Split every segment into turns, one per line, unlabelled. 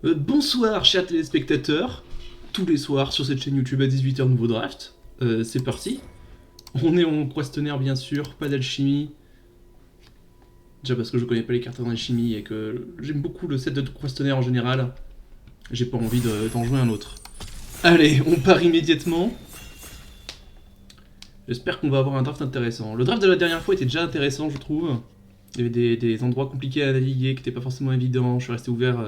Bonsoir chers téléspectateurs, tous les soirs sur cette chaîne YouTube à 18h nouveau draft. C'est parti. On est en questionnaire bien sûr, pas d'alchimie. Déjà parce que je connais pas les cartes d'alchimie et que j'aime beaucoup le set de questionnaire en général. J'ai pas envie d'en jouer un autre. Allez, on part immédiatement. J'espère qu'on va avoir un draft intéressant. Le draft de la dernière fois était déjà intéressant je trouve. Il y avait des endroits compliqués à naviguer qui n'étaient pas forcément évidents. Je suis resté ouvert.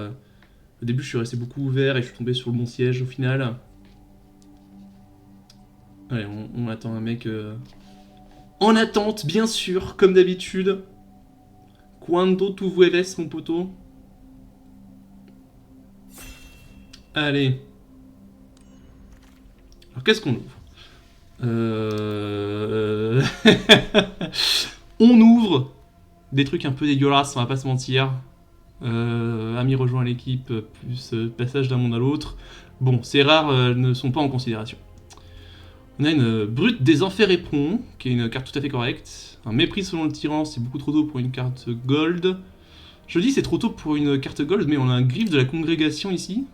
Au début je suis resté beaucoup ouvert et je suis tombé sur le bon siège au final. Allez, on attend un mec en attente, bien sûr, comme d'habitude. Cuando tu vueles, mon poteau. Allez. Alors, qu'est-ce qu'on ouvre On ouvre des trucs un peu dégueulasses, on va pas se mentir. Ami rejoint l'équipe, plus passage d'un monde à l'autre. Bon, ces rares ne sont pas en considération. On a une brute des enfers éperons, qui est une carte tout à fait correcte. Un mépris selon le tyran, c'est beaucoup trop tôt pour une carte gold. Je dis c'est trop tôt pour une carte gold, mais on a un griffe de la congrégation ici.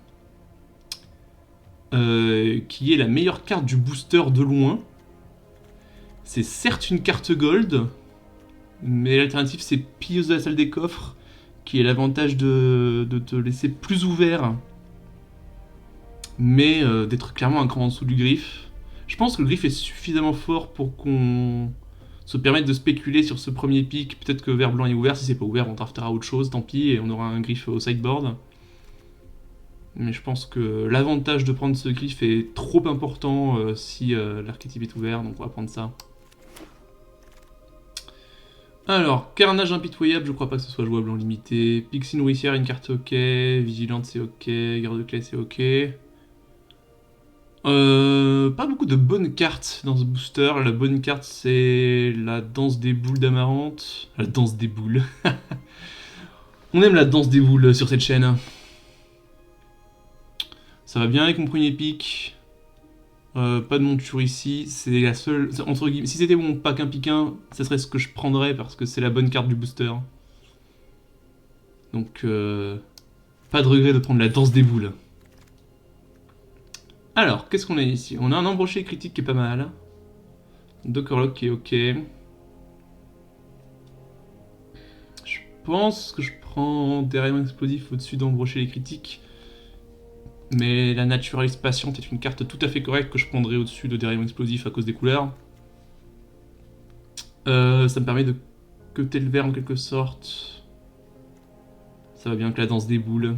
Qui est la meilleure carte du booster de loin. C'est certes une carte gold, mais l'alternative c'est pilleuse de la salle des coffres, qui est l'avantage de te laisser plus ouvert, mais d'être clairement un cran en dessous du griffe. Je pense que le griffe est suffisamment fort pour qu'on se permette de spéculer sur ce premier pick. Peut-être que vert blanc est ouvert, si c'est pas ouvert on draftera autre chose, tant pis, et on aura un griffe au sideboard. Mais je pense que l'avantage de prendre ce griffe est trop important si l'archétype est ouvert, donc on va prendre ça. Alors, Carnage impitoyable, je crois pas que ce soit jouable en limité. Pixie nourricière, une carte ok. Vigilante, c'est ok. Garde de clé, c'est ok. Pas beaucoup de bonnes cartes dans ce booster. La bonne carte, c'est la danse des boules d'amarante. La danse des boules. On aime la danse des boules sur cette chaîne. Ça va bien avec mon premier pick. Pas de monture ici, c'est la seule. Entre guillemets, si c'était mon pack 1 pick 1, ça serait ce que je prendrais parce que c'est la bonne carte du booster. Donc, pas de regret de prendre la danse des boules. Alors, qu'est-ce qu'on a ici? On a un embroché critique qui est pas mal. Dockerlock qui est ok. Je pense que je prends déraillement explosif au-dessus d'embrocher les critiques. Mais la naturaliste patiente est une carte tout à fait correcte que je prendrais au-dessus de déraillement explosif à cause des couleurs. Ça me permet de cutter le vert en quelque sorte. Ça va bien avec la danse des boules.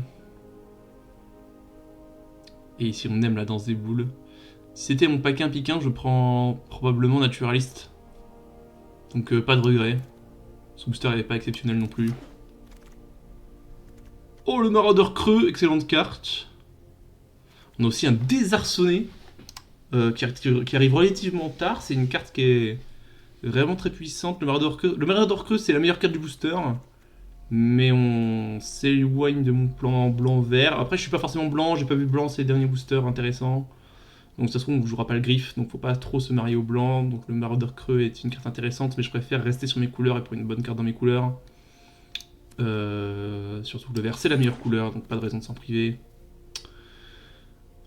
Et ici on aime la danse des boules. Si c'était mon pack 1 pick 1, je prends probablement naturaliste. Donc pas de regret. Ce booster n'est pas exceptionnel non plus. Oh, le maraudeur creux, excellente carte. On a aussi un désarçonné qui arrive relativement tard. C'est une carte qui est vraiment très puissante. Le maraudeur creux, c'est la meilleure carte du booster. Mais on s'éloigne de mon plan blanc-vert. Après, je suis pas forcément blanc, j'ai pas vu blanc ces derniers boosters intéressants. Donc ça se trouve, on jouera pas le griffe, donc faut pas trop se marier au blanc. Donc le maraudeur creux est une carte intéressante, mais je préfère rester sur mes couleurs et prendre une bonne carte dans mes couleurs. Surtout le vert, c'est la meilleure couleur, donc pas de raison de s'en priver.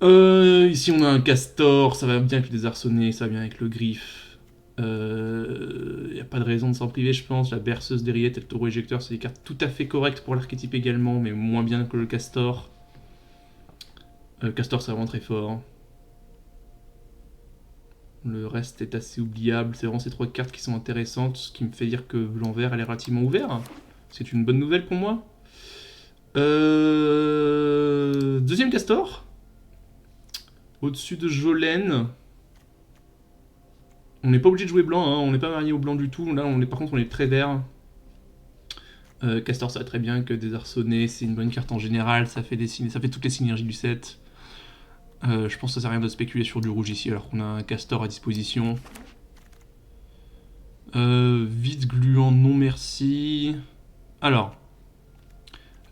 Ici on a un castor, ça va bien avec le désarçonné, ça va bien avec le griffe. Y a pas de raison de s'en priver, je pense. La berceuse d'Eriette et le taureau éjecteur, c'est des cartes tout à fait correctes pour l'archétype également, mais moins bien que le castor. Le castor, c'est vraiment très fort. Le reste est assez oubliable. C'est vraiment ces trois cartes qui sont intéressantes, ce qui me fait dire que blanc-vert, elle est relativement ouvert. C'est une bonne nouvelle pour moi. Deuxième castor. Au-dessus de Jolene. On n'est pas obligé de jouer blanc, hein. On n'est pas marié au blanc du tout. Là, par contre, on est très vert. Castor, ça va très bien que désarçonné, c'est une bonne carte en général, ça fait toutes les synergies du set. Je pense que ça sert à rien de spéculer sur du rouge ici alors qu'on a un castor à disposition. Vide gluant, non merci. Alors,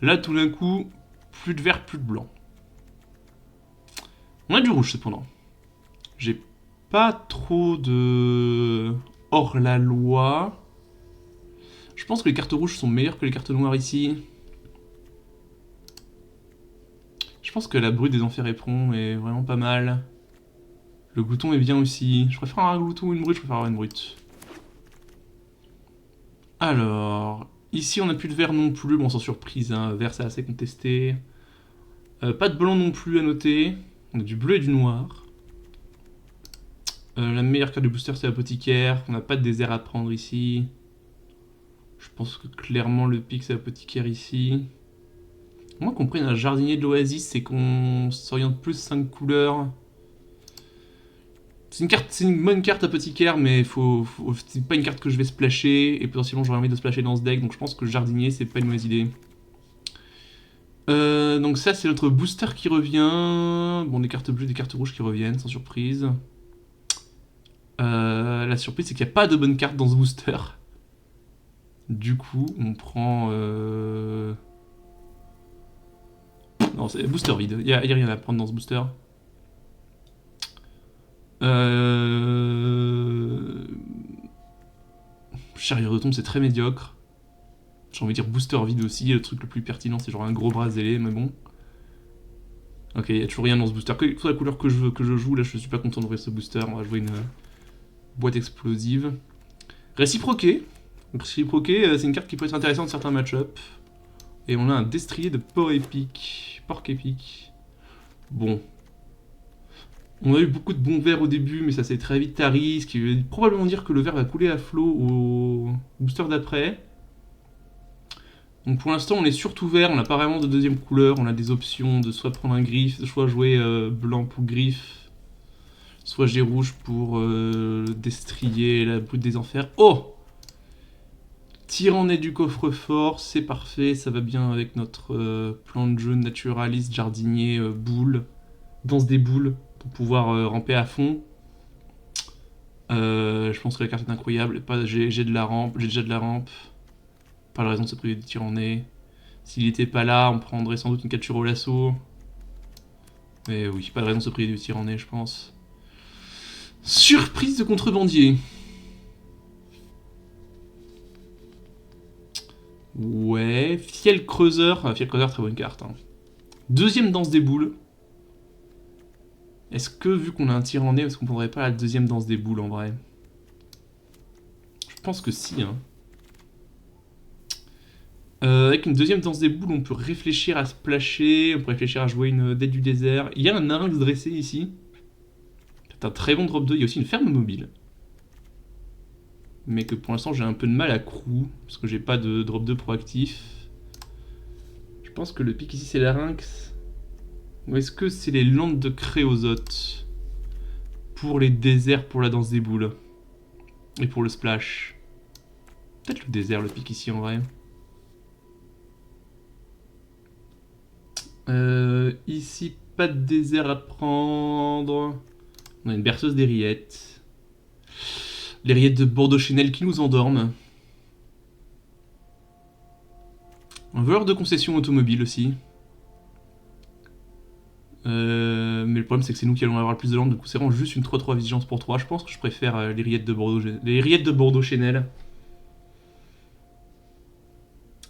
là tout d'un coup, plus de vert, plus de blanc. On a du rouge cependant. J'ai pas trop de hors la loi. Je pense que les cartes rouges sont meilleures que les cartes noires ici. pense que la brute des enfers éperons est vraiment pas mal. Le glouton est bien aussi. Je préfère avoir un glouton ou une brute, je préfère avoir une brute. Alors, ici on n'a plus de vert non plus, bon sans surprise, hein. Vert c'est assez contesté. Pas de blanc non plus à noter. On a du bleu et du noir. La meilleure carte de booster c'est l'apothicaire. On n'a pas de désert à prendre ici. Je pense que clairement le pic c'est l'apothicaire ici. Moi qu'on prenne un jardinier de l'oasis, c'est qu'on s'oriente plus 5 couleurs. C'est une bonne carte apothicaire, mais c'est pas une carte que je vais splasher, et potentiellement j'aurais envie de splasher dans ce deck, donc je pense que le jardinier c'est pas une mauvaise idée. Donc ça c'est notre booster qui revient. Bon, des cartes bleues, des cartes rouges qui reviennent, sans surprise. La surprise c'est qu'il n'y a pas de bonne carte dans ce booster. Du coup, on prend... Non, c'est booster vide, il n'y a rien à prendre dans ce booster. Charrière de tombe c'est très médiocre. J'ai envie de dire booster vide aussi, le truc le plus pertinent c'est genre un gros bras zélé, mais bon. Ok, il n'y a toujours rien dans ce booster. Que la couleur que je joue, là je suis pas content d'ouvrir ce booster, on va jouer une boîte explosive. Réciproqué. Donc réciproqué, c'est une carte qui peut être intéressante dans certains match-up. Et on a un destrier de porc épique. Bon. On a eu beaucoup de bons verts au début, mais ça s'est très vite tari, ce qui veut probablement dire que le vert va couler à flot au booster d'après. Donc pour l'instant on est surtout vert, on n'a pas vraiment de deuxième couleur, on a des options de soit prendre un griffe, soit jouer blanc pour griffe, soit j'ai rouge pour destrier la brute des enfers. Oh! Tyranné du coffre-fort, c'est parfait, ça va bien avec notre plan de jeu naturaliste, jardinier, boule, danse des boules, pour pouvoir ramper à fond. Je pense que la carte est incroyable, j'ai de la rampe, j'ai déjà de la rampe. Pas de raison de se priver de tyranné. S'il était pas là, on prendrait sans doute une capture au lasso. Mais oui, pas de raison de se priver du tyranné, je pense. Surprise de contrebandier. Ouais, Fiel Creuseur. Fiel Creuseur, très bonne carte. Hein. Deuxième danse des boules. Est-ce que, vu qu'on a un tyranné, est-ce qu'on prendrait pas la deuxième danse des boules en vrai? Je pense que si, hein. Avec une deuxième danse des boules, on peut réfléchir à splasher, on peut réfléchir à jouer une dette du désert. Il y a un Narynx dressé ici. C'est un très bon drop 2, il y a aussi une ferme mobile. Mais que pour l'instant j'ai un peu de mal à crew, parce que j'ai pas de drop 2 proactif. Je pense que le pic ici c'est Larynx. Ou est-ce que c'est les landes de Créosote pour les déserts, pour la danse des boules. Et pour le splash. Peut-être le désert, le pic ici en vrai. Ici, pas de désert à prendre. On a une berceuse des rillettes. Les rillettes de Bordeaux-Chenel qui nous endorment. Un voleur de concession automobile aussi. Mais le problème c'est que c'est nous qui allons avoir le plus de landes, du coup c'est vraiment juste une 3-3 vigilance pour 3. Je pense que je préfère les rillettes de Bordeaux-Chenel.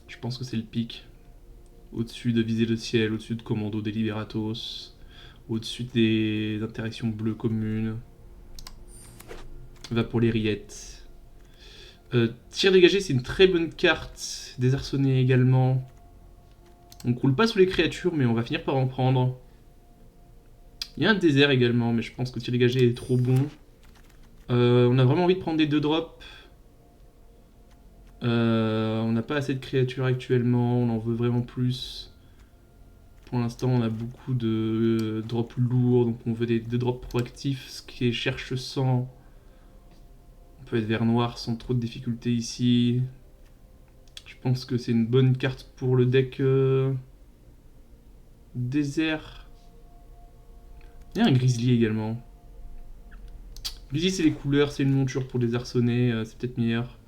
Je pense que c'est le pic. Au-dessus de Viser le ciel, au-dessus de Commando Deliberatos, au-dessus des interactions bleues communes. Va pour les rillettes. Tir dégagé, c'est une très bonne carte. Désarçonné également. On croule pas sous les créatures, mais on va finir par en prendre. Il y a un désert également, mais je pense que tir dégagé est trop bon. On a vraiment envie de prendre des 2 drops. On n'a pas assez de créatures actuellement, on en veut vraiment plus. Pour l'instant, on a beaucoup de drops lourds, donc on veut des 2 drops proactifs, ce qui est cherche 100. On peut être vert noir sans trop de difficultés ici. Je pense que c'est une bonne carte pour le deck désert. Il y a un grizzly également. Grizzly c'est les couleurs, c'est une monture pour désarçonner, c'est peut-être meilleur.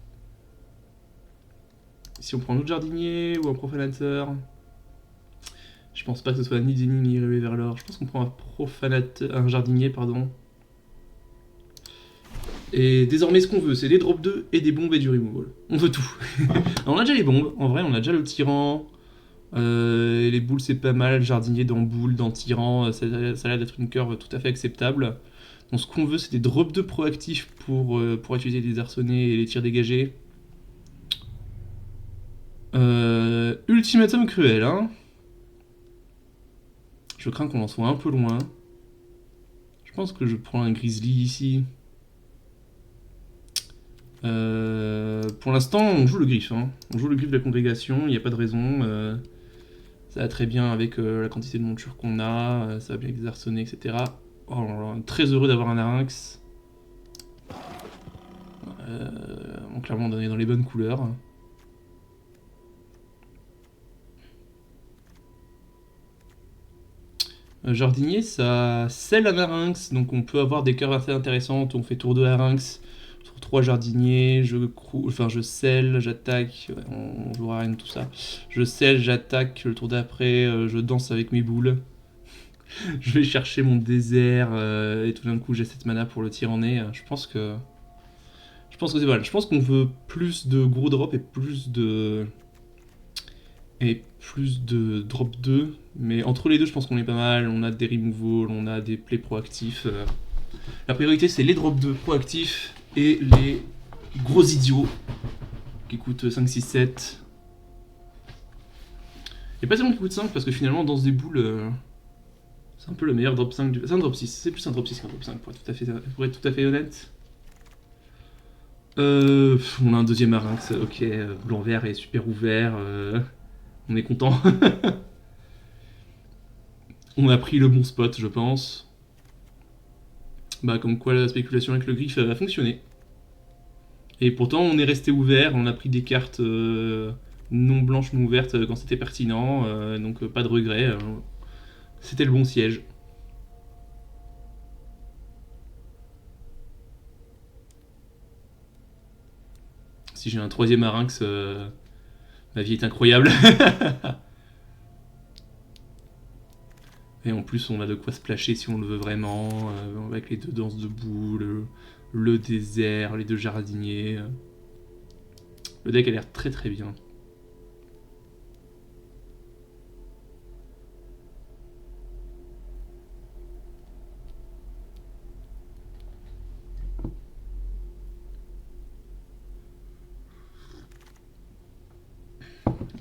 Si on prend un autre jardinier ou un profanateur, je pense pas que ce soit ni Zeni ni Rêver vers l'or. Je pense qu'on prend un jardinier, pardon. Et désormais, ce qu'on veut, c'est des drop 2 et des bombes et du removal. On veut tout. On a déjà les bombes, en vrai, on a déjà le tyran, Les boules c'est pas mal, jardinier dans boule, dans tyran, ça a l'air d'être une curve tout à fait acceptable. Donc ce qu'on veut c'est des drops de proactifs pour utiliser les arçonnés et les tirs dégagés. Ultimatum cruel, hein. Je crains qu'on en soit un peu loin. Je pense que je prends un grizzly ici. Pour l'instant, on joue le griffe. Hein. On joue le griffe de la congrégation, il n'y a pas de raison. Ça va très bien avec la quantité de montures qu'on a, ça va bien avec des arçonnés, etc. Oh, très heureux d'avoir un larynx. Clairement, on est dans les bonnes couleurs. Jardinier, ça scelle un larynx, donc on peut avoir des curves assez intéressantes. On fait tour de larynx, tour 3 jardinier, je scelle, j'attaque, on jouera rien de tout ça. Je scelle, j'attaque, le tour d'après, je danse avec mes boules. Je vais chercher mon désert, et tout d'un coup j'ai cette mana pour le tir en nez. Je pense que c'est voilà. Je pense qu'on veut plus de gros drop et plus de drop 2, mais entre les deux je pense qu'on est pas mal, on a des removals, on a des plays proactifs. La priorité c'est les drop 2 proactifs et les gros idiots qui coûtent 5, 6, 7. Et pas tellement qui coûtent 5 parce que finalement dans des boules c'est un peu le meilleur drop 5 du... C'est un drop 6, c'est plus un drop 6 qu'un drop 5 pour être tout à fait honnête. On a un deuxième larynx, ok, blanc-vert est super ouvert, on est content. On a pris le bon spot, je pense. Bah, comme quoi la spéculation avec le griffe a fonctionné. Et pourtant, on est resté ouvert, on a pris des cartes non blanches, non ouvertes quand c'était pertinent, donc pas de regret. C'était le bon siège. Si j'ai un troisième larynx, ma vie est incroyable. Et en plus, on a de quoi splasher si on le veut vraiment, avec les deux danses de boue, le désert, les deux jardiniers. Le deck a l'air très très bien.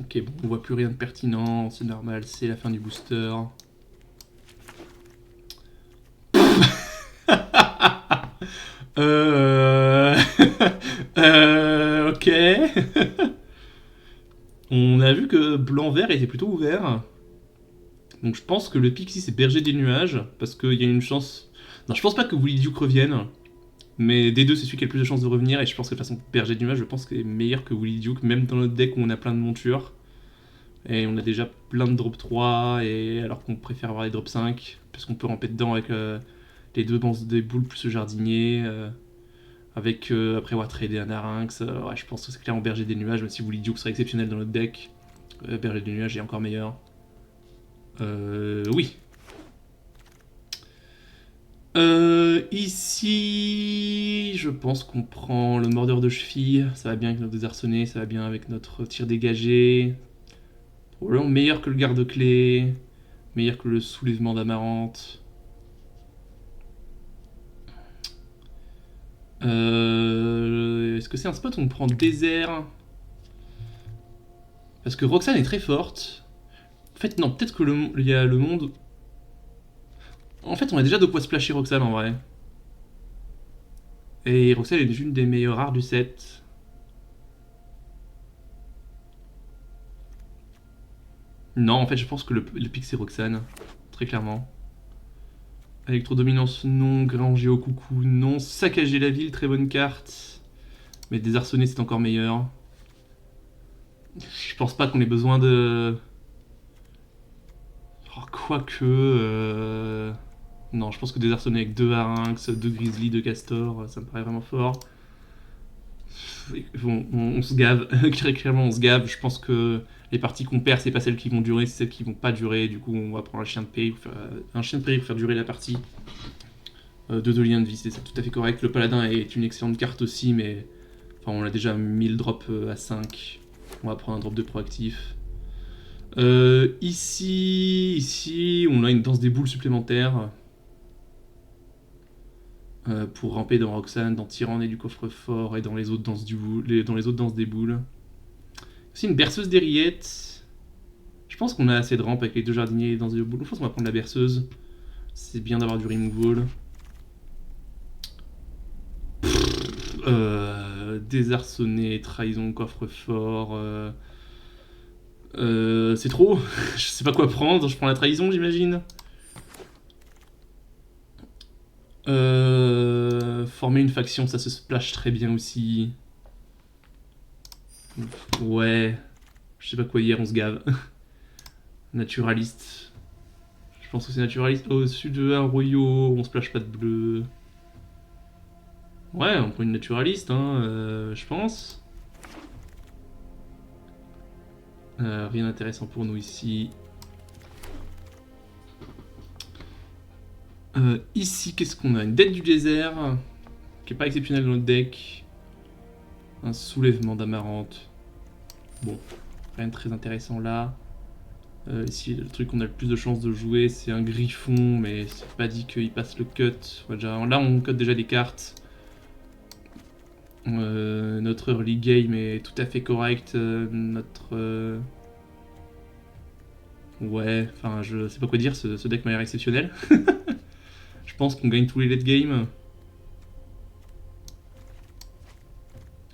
Ok, bon, on voit plus rien de pertinent, c'est normal, c'est la fin du booster. Ok. On a vu que blanc-vert était plutôt ouvert. Donc je pense que le Pixie c'est berger des nuages, parce qu'il y a une chance... Non, je pense pas que Willy Duke revienne, mais des deux c'est celui qui a le plus de chances de revenir, et je pense que de toute façon berger des nuages, je pense qu'il est meilleur que Willy Duke, même dans notre deck où on a plein de montures. Et on a déjà plein de drop 3, et alors qu'on préfère avoir les drop 5, parce qu'on peut ramper dedans avec les deux bancs des boules plus le jardinier, avec après avoir tradé un larynx. Ouais, je pense que c'est clairement berger des nuages, même si Willy Duke serait exceptionnel dans notre deck. Berger des nuages est encore meilleur. Oui. Ici, je pense qu'on prend le mordeur de cheville. Ça va bien avec notre désarçonné, ça va bien avec notre tir dégagé. Probablement meilleur que le garde-clé, meilleur que le soulèvement d'amarante. Est-ce que c'est un spot où on prend désert? Parce que Roxane est très forte. En fait, non, peut-être que il y a le monde. En fait, on a déjà de quoi splasher Roxane en vrai. Et Roxane est une des meilleures rares du set. Non, en fait, je pense que le pick c'est Roxane. Très clairement. Électrodominance, non. Grand Géo coucou, non. Saccager la ville, très bonne carte. Mais désarçonner, c'est encore meilleur. Je pense pas qu'on ait besoin de... Oh, quoique... Non, je pense que désarçonner avec 2 Harynx, 2 Grizzly, 2 Castor, ça me paraît vraiment fort. On se gave, clairement on se gave. Je pense que les parties qu'on perd, c'est pas celles qui vont durer, c'est celles qui vont pas durer. Du coup, on va prendre un chien de péril pour faire durer la partie. 2 liens de vie, c'est tout à fait correct. Le paladin est une excellente carte aussi, mais enfin, on a déjà 1000 drops à 5. On va prendre un drop de proactif. Ici, on a une danse des boules supplémentaire. Pour ramper dans Roxane, dans Tyranné du coffre-fort et dans les autres danses dans les autres danses des boules. Aussi une berceuse des rillettes. Je pense qu'on a assez de rampes avec les deux jardiniers et les danses des boules. Je pense qu'on va prendre la berceuse. C'est bien d'avoir du removal. Désarçonné, trahison, coffre-fort. C'est trop. Je sais pas quoi prendre. Je prends la trahison, j'imagine. Former une faction, ça se splash très bien aussi. Ouais. Je sais pas quoi dire, on se gave. Naturaliste. Je pense que c'est naturaliste. Au-dessus de un royaume, on splash pas de bleu. Ouais, on prend une naturaliste, hein, je pense. Rien d'intéressant pour nous ici. Ici, qu'est-ce qu'on a? Une dette du désert, qui est pas exceptionnelle dans notre deck. Un soulèvement d'amarante. Bon, rien de très intéressant là. Ici, le truc qu'on a le plus de chances de jouer, c'est un griffon, mais c'est pas dit qu'il passe le cut. Là, on cut déjà des cartes. Notre early game est tout à fait correct. Ouais, enfin, je sais pas quoi dire, ce deck m'a l'air exceptionnel. Je pense qu'on gagne tous les late game.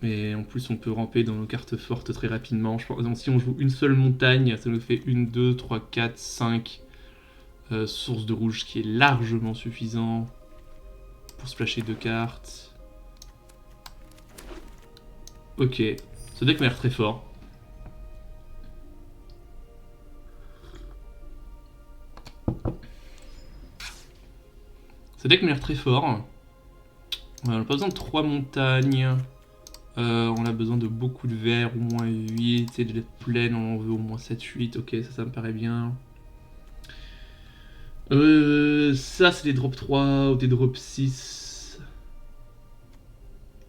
Et en plus, on peut ramper dans nos cartes fortes très rapidement. Je pense, donc, si on joue une seule montagne, ça nous fait 1, 2, 3, 4, 5 sources de rouge, ce qui est largement suffisant pour splasher 2 cartes. Ok, ce deck m'a l'air très fort. Ce deck m'a l'air très fort. On n'a pas besoin de 3 montagnes. On a besoin de beaucoup de verre, au moins 8. Et de la plaine, on en veut au moins 7-8. Ok, ça me paraît bien. Ça, c'est des drops 3 ou des drops 6.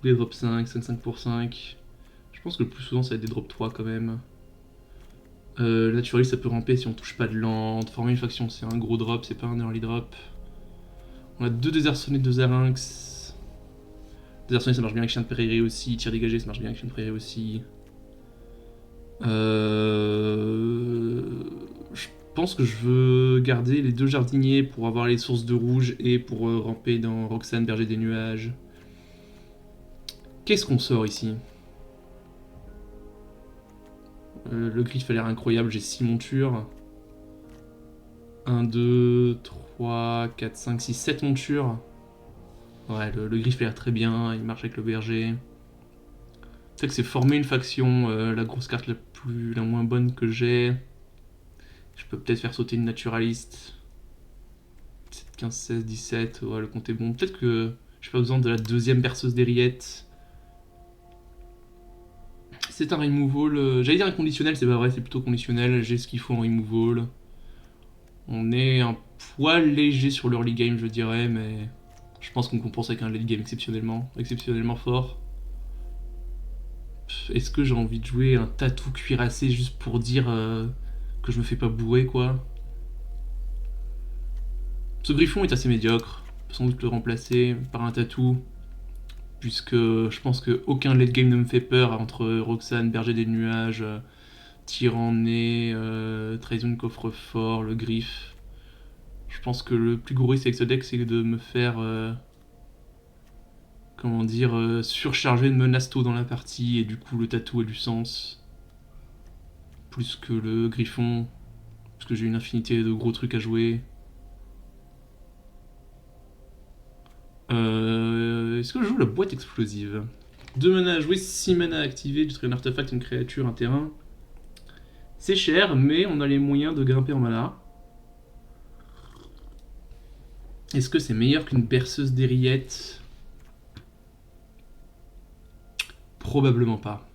Des drops 5, 5 pour 5. Je pense que le plus souvent, ça va être des drops 3 quand même. Naturaliste, ça peut ramper si on touche pas de land. Former une faction, c'est un gros drop, c'est pas un early drop. On a 2 désarçonnés, 2 Arynx. Désarçonné, ça marche bien avec Chien de Prairie aussi. Tir dégagé, ça marche bien avec Chien de Prairie aussi. Je pense que je veux garder les 2 jardiniers pour avoir les sources de rouge et pour ramper dans Roxane, Berger des Nuages. Qu'est-ce qu'on sort ici? Le griffe a l'air incroyable, j'ai 6 montures. 1, 2, 3, 4, 5, 6, 7 montures. Ouais, le griffe a l'air très bien, il marche avec le berger. C'est que c'est former une faction, la grosse carte la moins bonne que j'ai. Je peux peut-être faire sauter une naturaliste. 7, 15, 16, 17, ouais, le compte est bon. Peut-être que j'ai pas besoin de la deuxième berceuse des rillettes. C'est un removal, j'allais dire inconditionnel, c'est pas vrai, c'est plutôt conditionnel. J'ai ce qu'il faut en removal. On est un poil léger sur l'early game, je dirais, mais je pense qu'on compense avec un late game exceptionnellement fort. Est-ce que j'ai envie de jouer un tatou cuirassé juste pour dire que je me fais pas bourrer, quoi? Ce griffon est assez médiocre. On peut sans doute le remplacer par un tatou, puisque je pense qu'aucun late game ne me fait peur entre Roxane, Berger des Nuages, Tyranné, Trahison de coffre-fort, le griffe. Je pense que le plus gros risque avec ce deck, c'est de me faire comment dire, surcharger de menace-tôt dans la partie, et du coup le tatou a du sens. Plus que le griffon, parce que j'ai une infinité de gros trucs à jouer. Est-ce que je joue la boîte explosive? 2 mana à jouer, 6 mana à activer, tu un artefact, une créature, un terrain. C'est cher, mais on a les moyens de grimper en mana. Est-ce que c'est meilleur qu'une berceuse des rillettes? Probablement pas.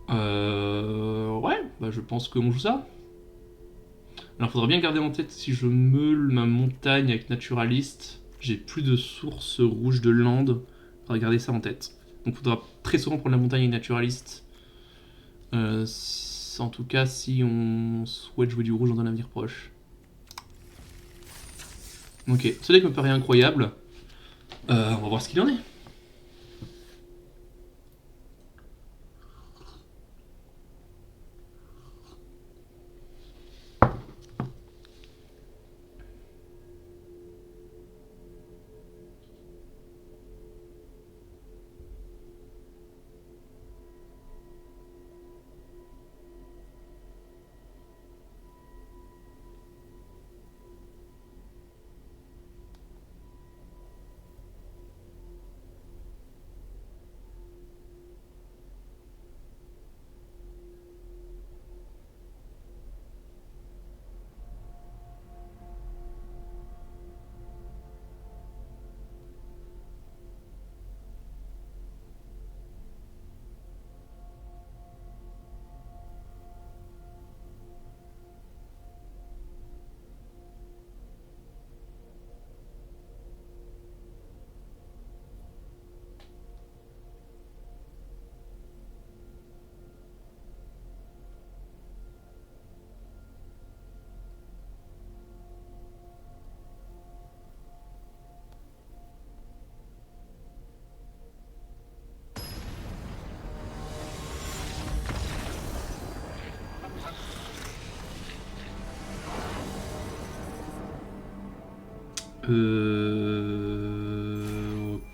Ouais, bah je pense qu'on joue ça. Alors faudra bien garder en tête, si je meule ma montagne avec naturaliste, j'ai plus de sources rouges de land, Faudra garder ça en tête. Donc faudra très souvent prendre la montagne naturaliste. En tout cas, si on souhaite jouer du rouge dans un avenir proche. Ok, ce deck me paraît incroyable. On va voir ce qu'il en est.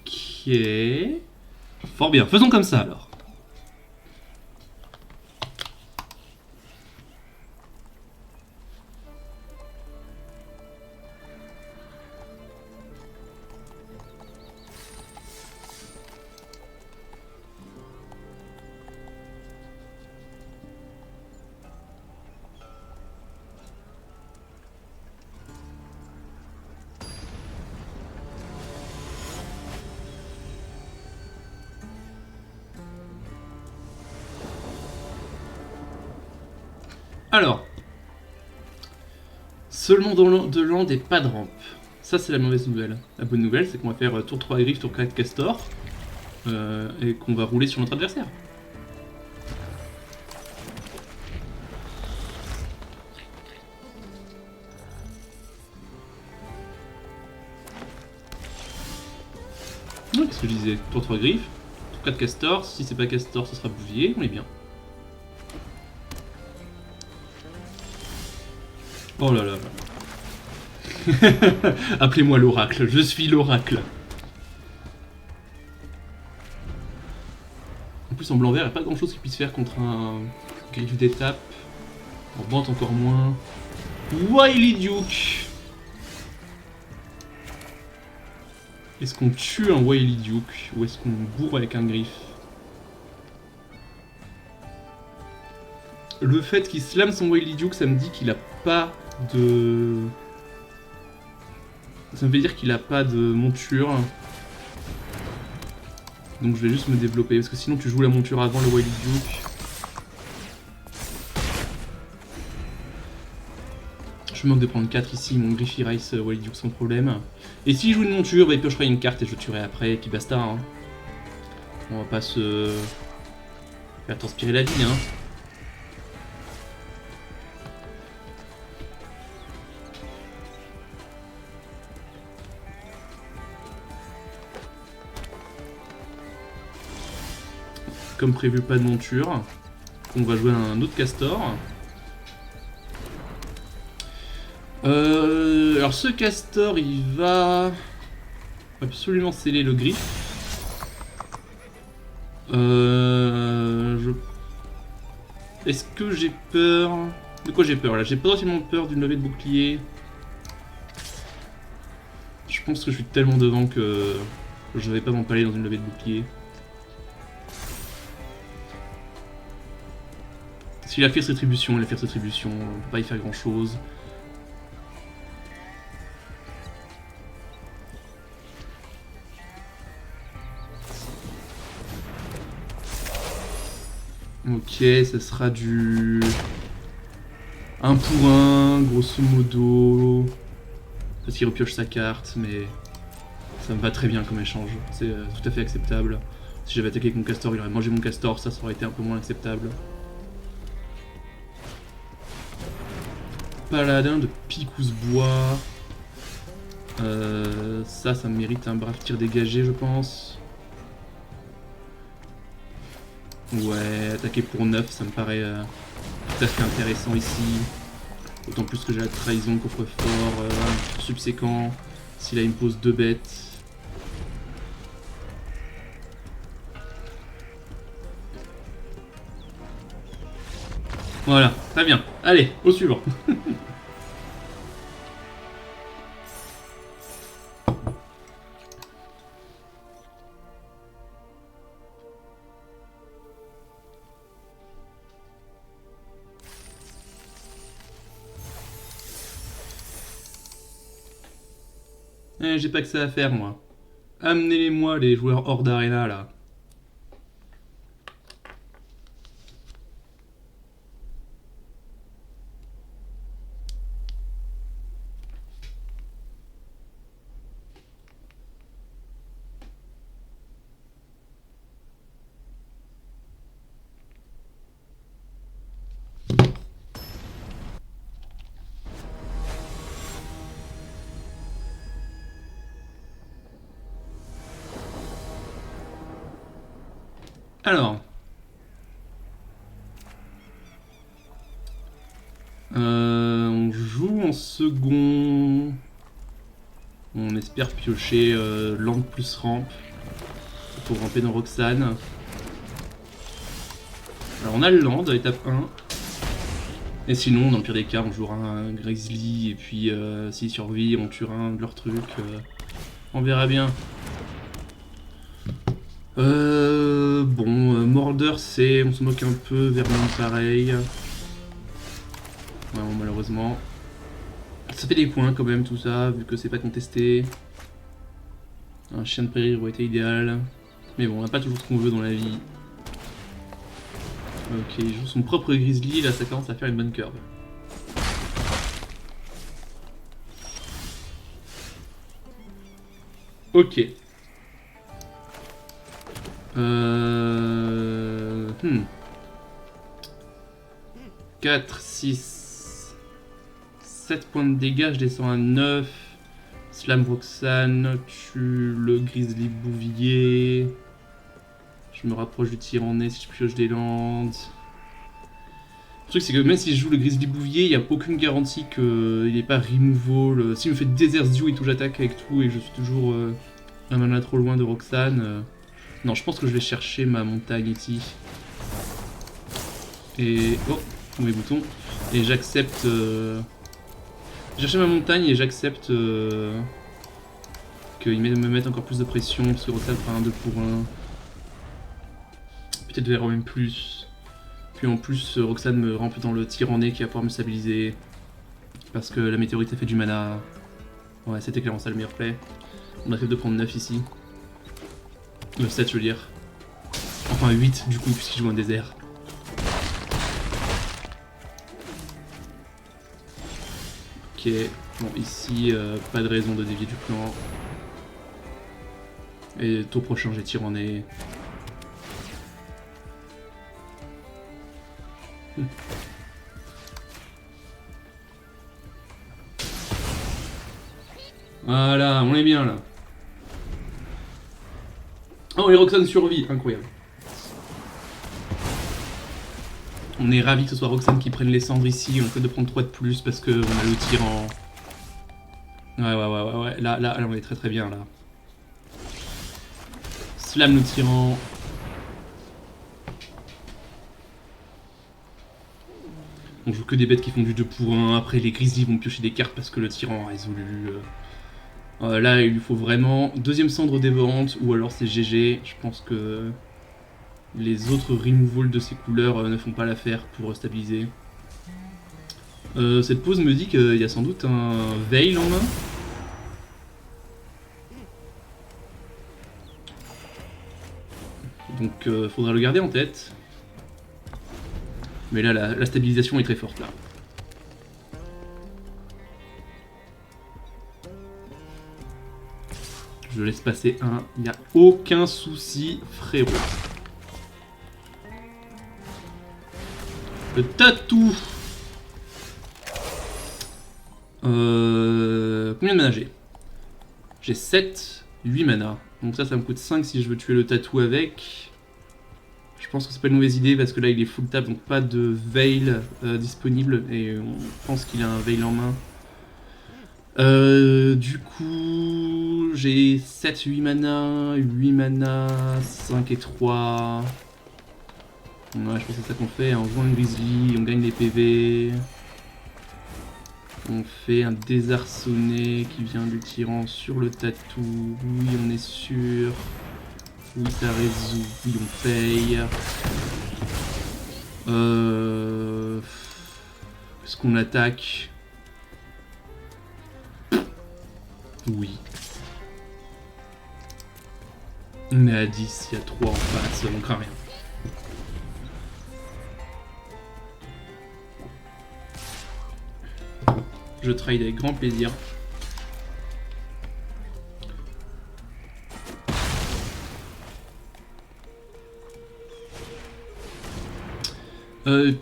Ok. Fort bien, faisons comme ça alors. Alors, seulement de land et pas de rampe. Ça, c'est la mauvaise nouvelle. La bonne nouvelle, c'est qu'on va faire tour 3 griffes, tour 4 castor, et qu'on va rouler sur notre adversaire. Qu'est-ce que je disais? Tour 3 griffes, tour 4 castor, si c'est pas castor, ce sera bouvier, on est bien. Oh là là. Appelez-moi l'oracle, je suis l'oracle. En plus en blanc-vert, il n'y a pas grand-chose qui puisse faire contre un griffe d'étape. En vente encore moins. Wily Duke. Est-ce qu'on tue un Wily Duke ou est-ce qu'on bourre avec un griffe? Le fait qu'il slam son Wily Duke, ça me dit qu'il a pas de... Ça me fait dire qu'il a pas de monture. Donc je vais juste me développer, parce que sinon tu joues la monture avant le Wily Duke. Je manque de prendre 4 ici, mon Griffy Rice Wily Duke sans problème. Et s'il joue une monture, bah, il piochera une carte et je le tuerai après, et puis basta. Hein. On va pas se faire transpirer la vie. Hein. Comme prévu, pas de monture. On va jouer un autre castor. Alors ce castor, il va absolument sceller le griffe. Est-ce que j'ai peur? De quoi j'ai peur là? J'ai potentiellement peur d'une levée de bouclier. Je pense que je suis tellement devant que je vais pas m'empaler dans une levée de bouclier. S'il a fait rétribution, il a fait rétribution, on peut pas y faire grand chose. Ok, ça sera du 1 pour 1, grosso modo. Parce qu'il repioche sa carte, mais Ça me va très bien comme échange, c'est tout à fait acceptable. Si j'avais attaqué avec mon castor, il aurait mangé mon castor, ça aurait été un peu moins acceptable. Paladin de Picouse-Bois. Ça mérite un brave tir dégagé, je pense. Ouais, attaquer pour 9, ça me paraît tout à fait intéressant ici. D'autant plus que j'ai la trahison, coffre-fort, subséquent. Si là il me pose 2 bêtes. Voilà, très bien. Allez, au suivant. J'ai pas que ça à faire, moi. Amenez-les-moi, les joueurs hors d'arena, là. Alors. On joue en second. On espère piocher land plus rampe pour ramper dans Roxane. Alors on a le land à étape 1. Et sinon, dans le pire des cas, on jouera un Grizzly et puis s'il survit, on tuera un de leurs trucs. On verra bien. Bon, Mordor, c'est... On se moque un peu, Vermin pareil. Ouais, bon, malheureusement. Ça fait des points quand même tout ça, vu que c'est pas contesté. Un chien de prairie aurait été idéal. Mais bon, on n'a pas toujours ce qu'on veut dans la vie. Ok, il joue son propre Grizzly, là ça commence à faire une bonne curve. Ok. 4, 6, 7 points de dégâts, je descends à 9. Slam Roxane, tue le Grizzly Bouvier. Je me rapproche du tyranné si je pioche des landes. Le truc c'est que même si je joue le Grizzly Bouvier, il n'y a aucune garantie qu'il n'est pas removal. S'il me fait Desert Dew et tout, j'attaque avec tout et je suis toujours un mana trop loin de Roxane. Non, je pense que je vais chercher ma montagne ici. Et... Oh, mauvais bouton. Et j'accepte... J'ai cherché ma montagne et j'accepte qu'il me mette encore plus de pression parce que Roxane fera un 2 pour 1. Peut-être vers même plus. Puis en plus, Roxane me rampe dans le tyranné qui va pouvoir me stabiliser. Parce que la météorite a fait du mana. Ouais, c'était clairement ça le meilleur play. On a fait de prendre 9 ici. 7 je veux dire. Enfin 8 du coup puisqu'il joue un désert. Ok, bon ici pas de raison de dévier du plan. Et tour prochain j'ai tyranné. Voilà, on est bien là. Oh et Roxane survit, incroyable. On est ravis que ce soit Roxane qui prenne les cendres ici, on fait de prendre 3 de plus parce qu'on a le tyran. Ouais, là on est très très bien là. Slam le tyran. On joue que des bêtes qui font du 2 pour 1, après les Grizzly vont piocher des cartes parce que le tyran a résolu. Là il lui faut vraiment deuxième cendre dévorante ou alors c'est GG, je pense que les autres removal de ces couleurs ne font pas l'affaire pour stabiliser. Cette pause me dit qu'il y a sans doute un Veil en main. Donc faudra le garder en tête. Mais là la stabilisation est très forte là. Je laisse passer un, il n'y a aucun souci, frérot. Le tatou. Combien de mana j'ai? J'ai 7, 8 mana. Donc ça me coûte 5 si je veux tuer le tatou avec. Je pense que c'est pas une mauvaise idée parce que là il est full tap, donc pas de veil disponible. Et on pense qu'il a un veil en main. Du coup, j'ai 7, 8 mana, 5 et 3. Ouais, je pense que c'est ça qu'on fait. On joue un grizzly, on gagne des PV. On fait un désarçonné qui vient du tyran sur le tatou. Oui, on est sûr. Oui, ça résout. Oui, on paye. Est-ce qu'on attaque? Oui. On est à 10, il y a 3 en face, on craint rien. Je trade avec grand plaisir.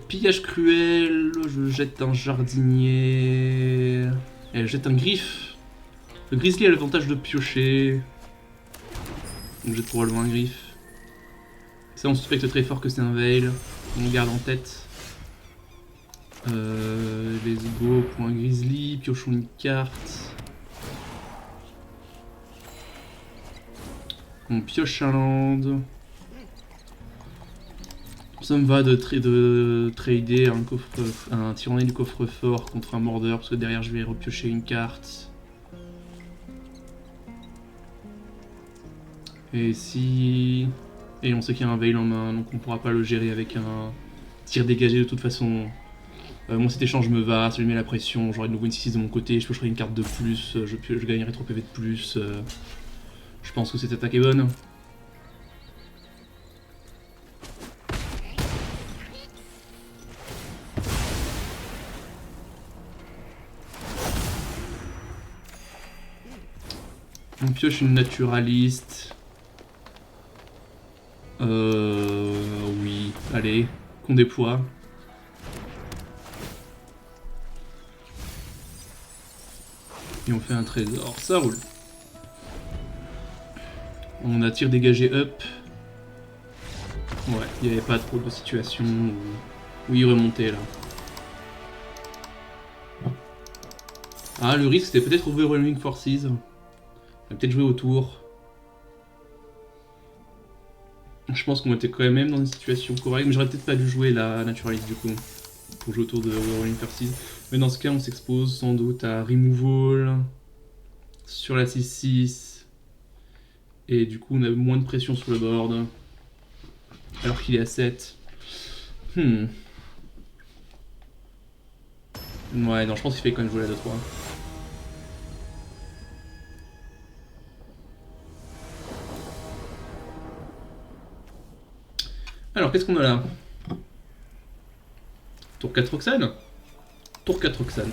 Pillage cruel, je jette un jardinier. Elle jette un griffe. Le grizzly a l'avantage de piocher. Donc jette probablement un griffe. Ça, on suspecte très fort que c'est un veil. On le garde en tête. Let's go pour un grizzly, piochons une carte. On pioche un land. Ça me va de trader un tyranné du coffre-fort contre un mordeur parce que derrière je vais repiocher une carte. Et si... Et on sait qu'il y a un veil en main, donc on pourra pas le gérer avec un tir dégagé de toute façon. Moi cet échange me va, ça lui met la pression, j'aurai de nouveau une 6 de mon côté, je piocherai une carte de plus, je gagnerai 3 PV de plus. Je pense que cette attaque est bonne. On pioche une naturaliste. Oui, allez, qu'on déploie. Et on fait un trésor, ça roule. On a tir dégagé up. Ouais, il n'y avait pas trop de situations où il remontait là. Ah, le risque c'était peut-être Overwhelming Forces. On va peut-être jouer autour. Je pense qu'on était quand même dans une situation correcte, mais j'aurais peut-être pas dû jouer la naturaliste du coup. Pour jouer autour de Overwhelming Forces. Mais dans ce cas, on s'expose sans doute à Removal. Sur la 6-6. Et du coup, on a moins de pression sur le board. Alors qu'il est à 7. Ouais, non, je pense qu'il fait quand même jouer la 2-3. Alors, qu'est-ce qu'on a là? Tour 4 Roxane? Tour 4 Roxane.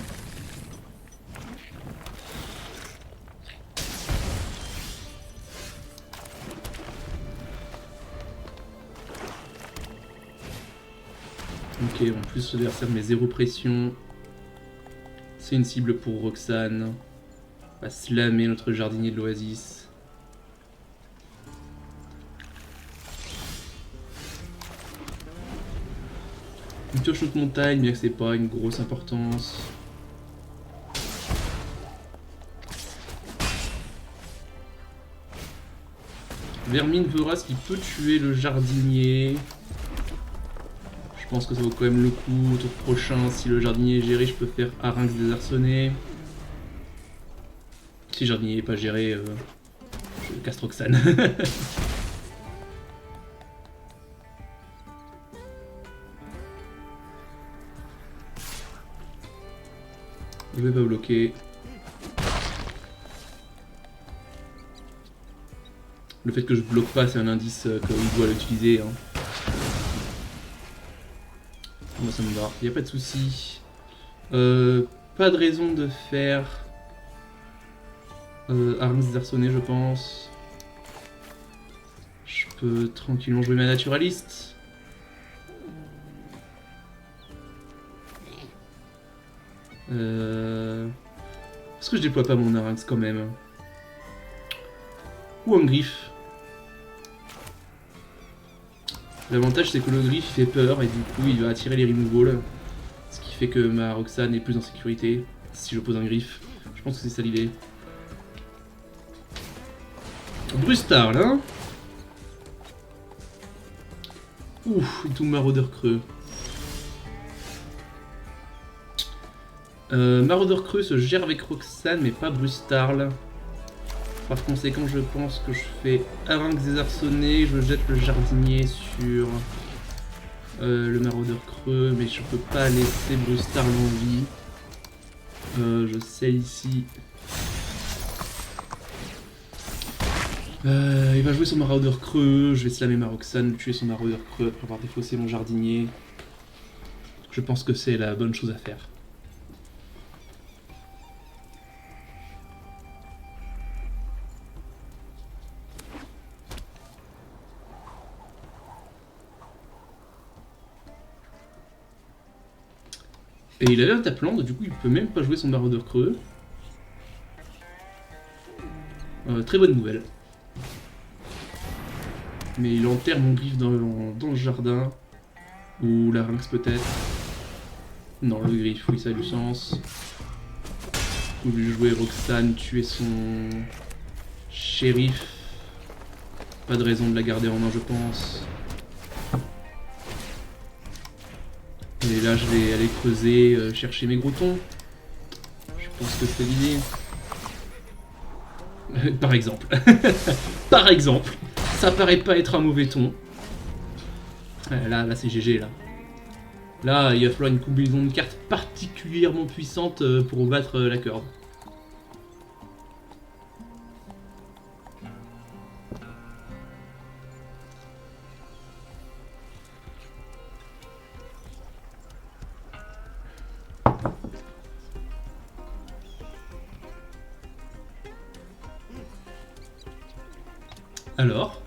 Ok, en plus l'adversaire met 0 pression. C'est une cible pour Roxane. On va slammer notre jardinier de l'Oasis. Une pioche haute montagne, bien que c'est pas une grosse importance. Vermine vorace qui peut tuer le jardinier. Je pense que ça vaut quand même le coup. Au tour prochain, si le jardinier est géré, je peux faire Harynx désarçonné. Si le jardinier n'est pas géré, je casse Roxane. Je vais pas bloquer. Le fait que je bloque pas, c'est un indice qu'il doit l'utiliser. Hein. Moi ça me va, y a pas de souci. Pas de raison de faire Armes désarçonnées, je pense. Je peux tranquillement jouer ma naturaliste. Est-ce que je déploie pas mon Arynx quand même? Ou un griffe? L'avantage c'est que le griffe il fait peur et du coup il va attirer les removals. Ce qui fait que ma Roxane est plus en sécurité si j'oppose un griffe. Je pense que c'est ça l'idée. Brustar là. Ouf, tout maraudeur creux. Maraudeur creux se gère avec Roxane mais pas Brustarl. Par conséquent, je pense que je fais Arynx désarçonné, je jette le jardinier sur le maraudeur creux, mais je peux pas laisser Brustarl en vie. Je sais ici. Il va jouer son maraudeur creux, je vais slammer ma Roxane, tuer son maraudeur creux après avoir défaussé mon jardinier. Je pense que c'est la bonne chose à faire. Et il avait un tape-land, du coup il peut même pas jouer son maraudeur creux. Très bonne nouvelle. Mais il enterre mon griffe dans le jardin. Ou larynx peut-être. Non, le griffe, oui ça a du sens. Ou lui jouer Roxane, tuer son shérif. Pas de raison de la garder en main je pense. Et là je vais aller creuser, chercher mes grotons. Je pense que c'est l'idée. Par exemple. Par exemple. Ça paraît pas être un mauvais ton. Là c'est GG là. Là il va falloir une combinaison de cartes particulièrement puissante pour battre la corde. Alors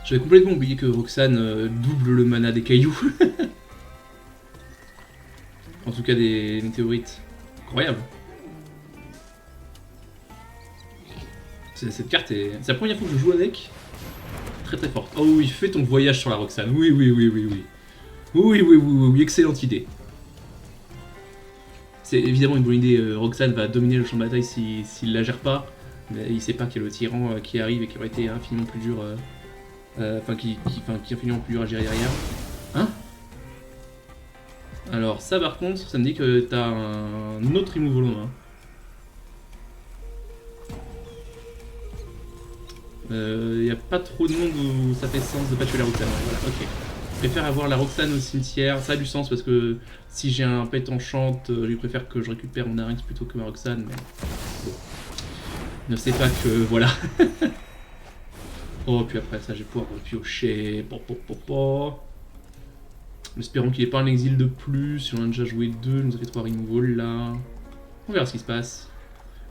j'avais complètement oublié que Roxane double le mana des cailloux. En tout cas des météorites. Incroyable. Cette carte est... C'est la première fois que je joue avec. Très très forte. Oh oui, fais ton voyage sur la Roxane. Oui, oui, oui, oui, oui. Oui, oui, oui, oui, oui, excellente idée. C'est évidemment une bonne idée. Roxane va dominer le champ de bataille s'il la gère pas. Mais il sait pas qu'il y a le tyran qui arrive et qui aurait été infiniment plus dur... Enfin, qui est infiniment plus dur à gérer derrière. Hein? Alors ça par contre, ça me dit que t'as un autre removal en main. Y a pas trop de monde où ça fait sens de pas tuer la Roxane. Ouais, voilà, ok. Je préfère avoir la Roxane au cimetière, ça a du sens parce que si j'ai un pet enchante, je préfère que je récupère mon Arynx plutôt que ma Roxane, mais bon. Ne sais pas que... voilà. Oh, puis après ça, je vais pouvoir piocher. Espérons qu'il n'y ait pas un exil de plus. Il en a déjà joué 2, il nous a fait 3 removals là. On verra ce qui se passe.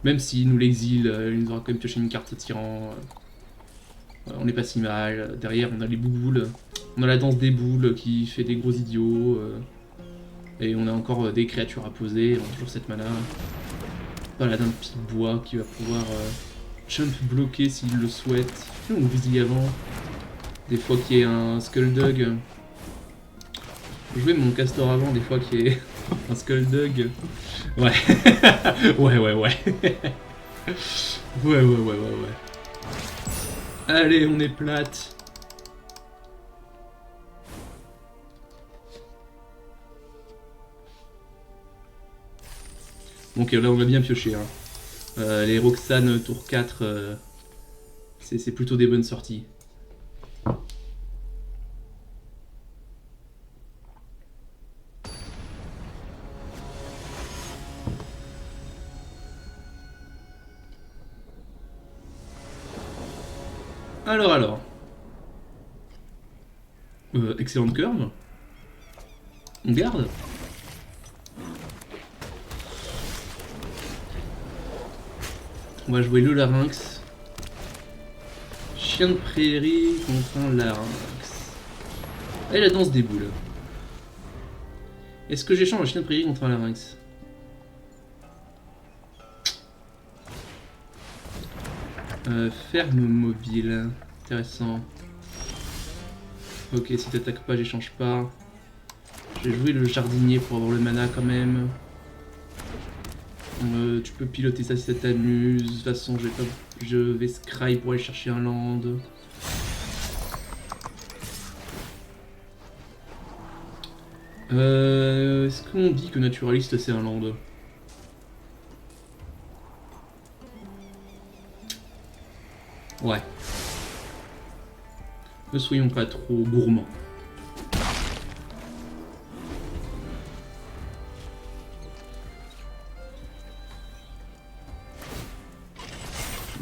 Même s'il nous l'exile, il nous aura quand même pioché une carte tyran. On n'est pas si mal. Derrière, on a les boules. On a la danse des boules qui fait des gros idiots. Et on a encore des créatures à poser. On a toujours cette mana. Paladin de pic bois qui va pouvoir jump bloquer s'il le souhaite. On vise avant. Des fois qu'il y ait un Skulldug. Jouer mon castor avant, des fois qu'il y ait un Skulldug. Ouais. Ouais. Ouais. Allez, on est plate. Donc là, on va bien piocher. Hein. Les Roxane tour 4, c'est plutôt des bonnes sorties. Alors. Excellente curve. On garde. On va jouer le larynx. Chien de prairie contre un larynx. Et la danse des boules. Est-ce que j'échange un chien de prairie contre un larynx? Ferme mobile. Intéressant. Ok, si t'attaques pas, j'échange pas. Je vais jouer le jardinier pour avoir le mana quand même. Tu peux piloter ça si ça t'amuse. De toute façon, je vais scry pour aller chercher un land. Est-ce qu'on dit que naturaliste c'est un land? Ouais. Ne soyons pas trop gourmands.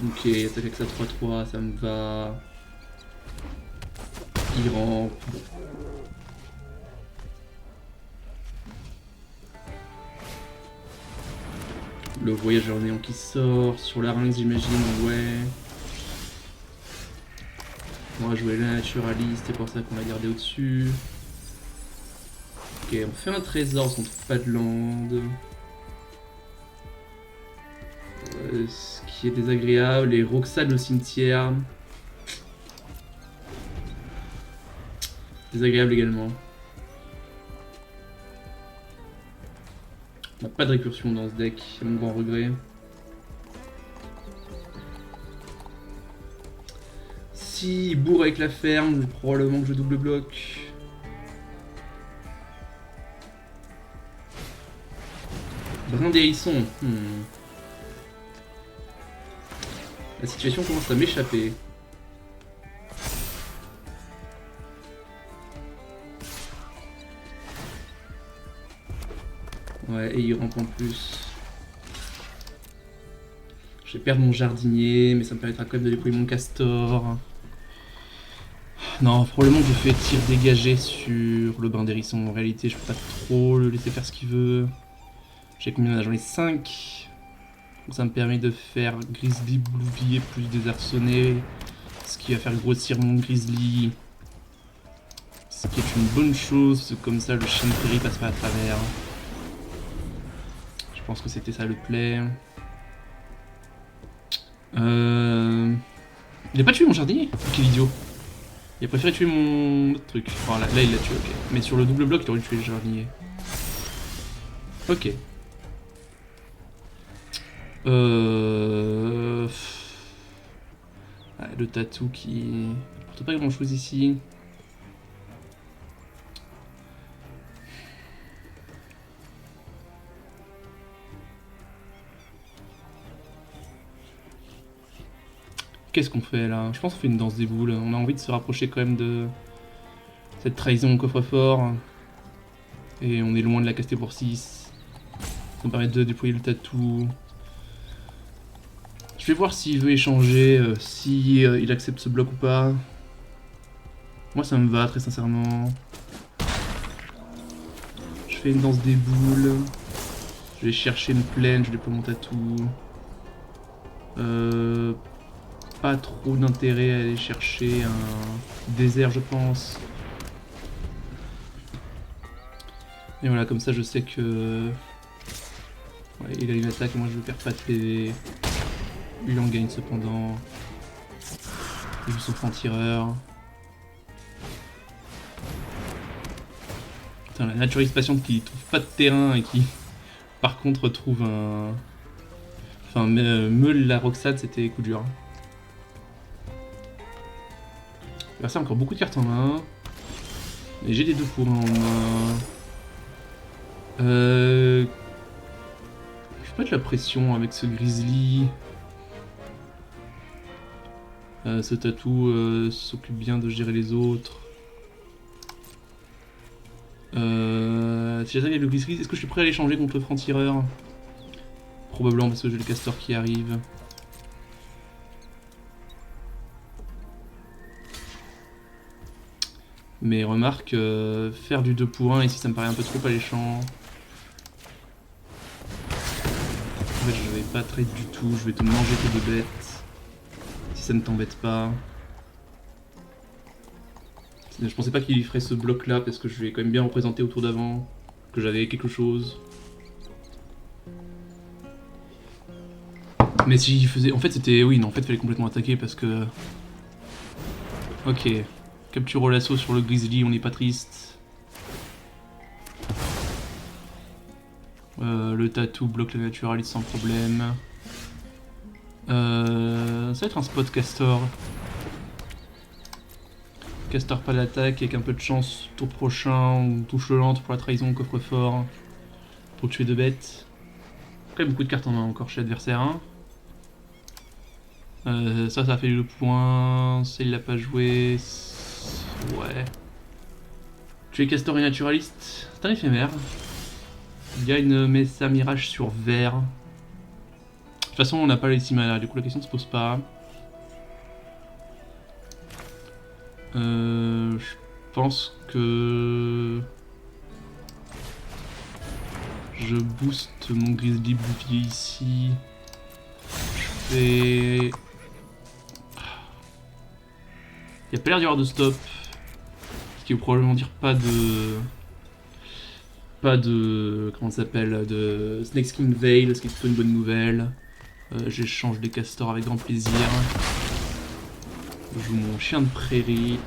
Ok, attaque avec ça 3-3, ça me va. Il rampe. Bon. Le voyageur néant qui sort. Sur larynx, j'imagine, ouais. On va jouer la naturaliste, c'est pour ça qu'on l'a gardé au-dessus. Ok, on fait un trésor si on trouve pas de land. Ce qui est désagréable, les Roxane au cimetière. Désagréable également. On n'a pas de récursion dans ce deck, à mon grand regret. Si il bourre avec la ferme, probablement que je double bloc. Brin d'hérisson. La situation commence à m'échapper. Ouais, et il rampe en plus. Je vais perdre mon jardinier, mais ça me permettra quand même de déployer mon castor. Non, probablement que je fais tir dégagé sur le brin d'hérisson. En réalité, je peux pas trop le laisser faire ce qu'il veut. J'ai combien? J'en ai 5. Donc ça me permet de faire Grizzly Blouvier plus désarçonné. Ce qui va faire grossir mon Grizzly. Ce qui est une bonne chose, parce que comme ça le chien de prairie passe pas à travers. Je pense que c'était ça le play. Il a pas tué mon jardinier? Quel idiot. Il a préféré tuer mon autre truc. Enfin, là il l'a tué, ok. Mais sur le double bloc, il aurait dû tuer le jardinier. Ok. Ah, le tatou qui n'apporte pas grand chose ici. Qu'est-ce qu'on fait là? Je pense qu'on fait une danse des boules. On a envie de se rapprocher quand même de cette trahison au coffre-fort. Et on est loin de la caster pour 6. Ça me permet de déployer le tatou. Je vais voir s'il veut échanger, si il accepte ce bloc ou pas. Moi ça me va très sincèrement. Je fais une danse des boules. Je vais chercher une plaine, je déploie mon tatou. Pas trop d'intérêt à aller chercher un désert je pense. Et voilà, comme ça je sais que... Ouais, il a une attaque et moi je ne perds pas de PV. Lui en gagne cependant. Il joue son franc-tireur. Putain, la naturaliste patiente qui trouve pas de terrain et qui par contre trouve un... Enfin, meule la Roxane, c'était coup dur. Ça encore beaucoup de cartes en main. Et j'ai des 2 pour 1 en main. Je vais mettre la pression avec ce Grizzly. Ce tatou s'occupe bien de gérer les autres. Si j'attaque avec le Grizzly, est-ce que je suis prêt à l'échanger contre le franc-tireur? Probablement parce que j'ai le castor qui arrive. Mais remarque, faire du 2 pour 1 ici ça me paraît un peu trop alléchant. En fait je vais pas trade du tout, je vais te manger tes 2 bêtes. Si ça ne t'embête pas. Je pensais pas qu'il ferait ce bloc là parce que je l'ai quand même bien représenté au tour d'avant. Que j'avais quelque chose. Mais si il faisait... En fait c'était... Oui non en fait il fallait complètement attaquer parce que... Ok. Capture au lasso sur le grizzly, on n'est pas triste. Le tatou bloque le naturaliste sans problème. Ça va être un spot castor. Castor pas d'attaque, avec un peu de chance, tour prochain, ou touche lente pour la trahison, coffre-fort. Pour tuer 2 bêtes. Quand même beaucoup de cartes en main encore chez l'adversaire. Hein. Ça a fait le point. Ça, il l'a pas joué. Ouais. Tuer castor et naturaliste, c'est un éphémère. Il y a une Mesa Mirage sur vert. De toute façon, on n'a pas les 6 mana, du coup la question se pose pas. Je pense que... Je booste mon grizzly bouvier ici. Je fais... Il n'y a pas l'air d'y avoir de stop. Ce qui veut probablement dire pas de... Comment ça s'appelle, de Snakeskin Veil, ce qui est plutôt une bonne nouvelle. J'échange des castors avec grand plaisir. Je joue mon chien de prairie.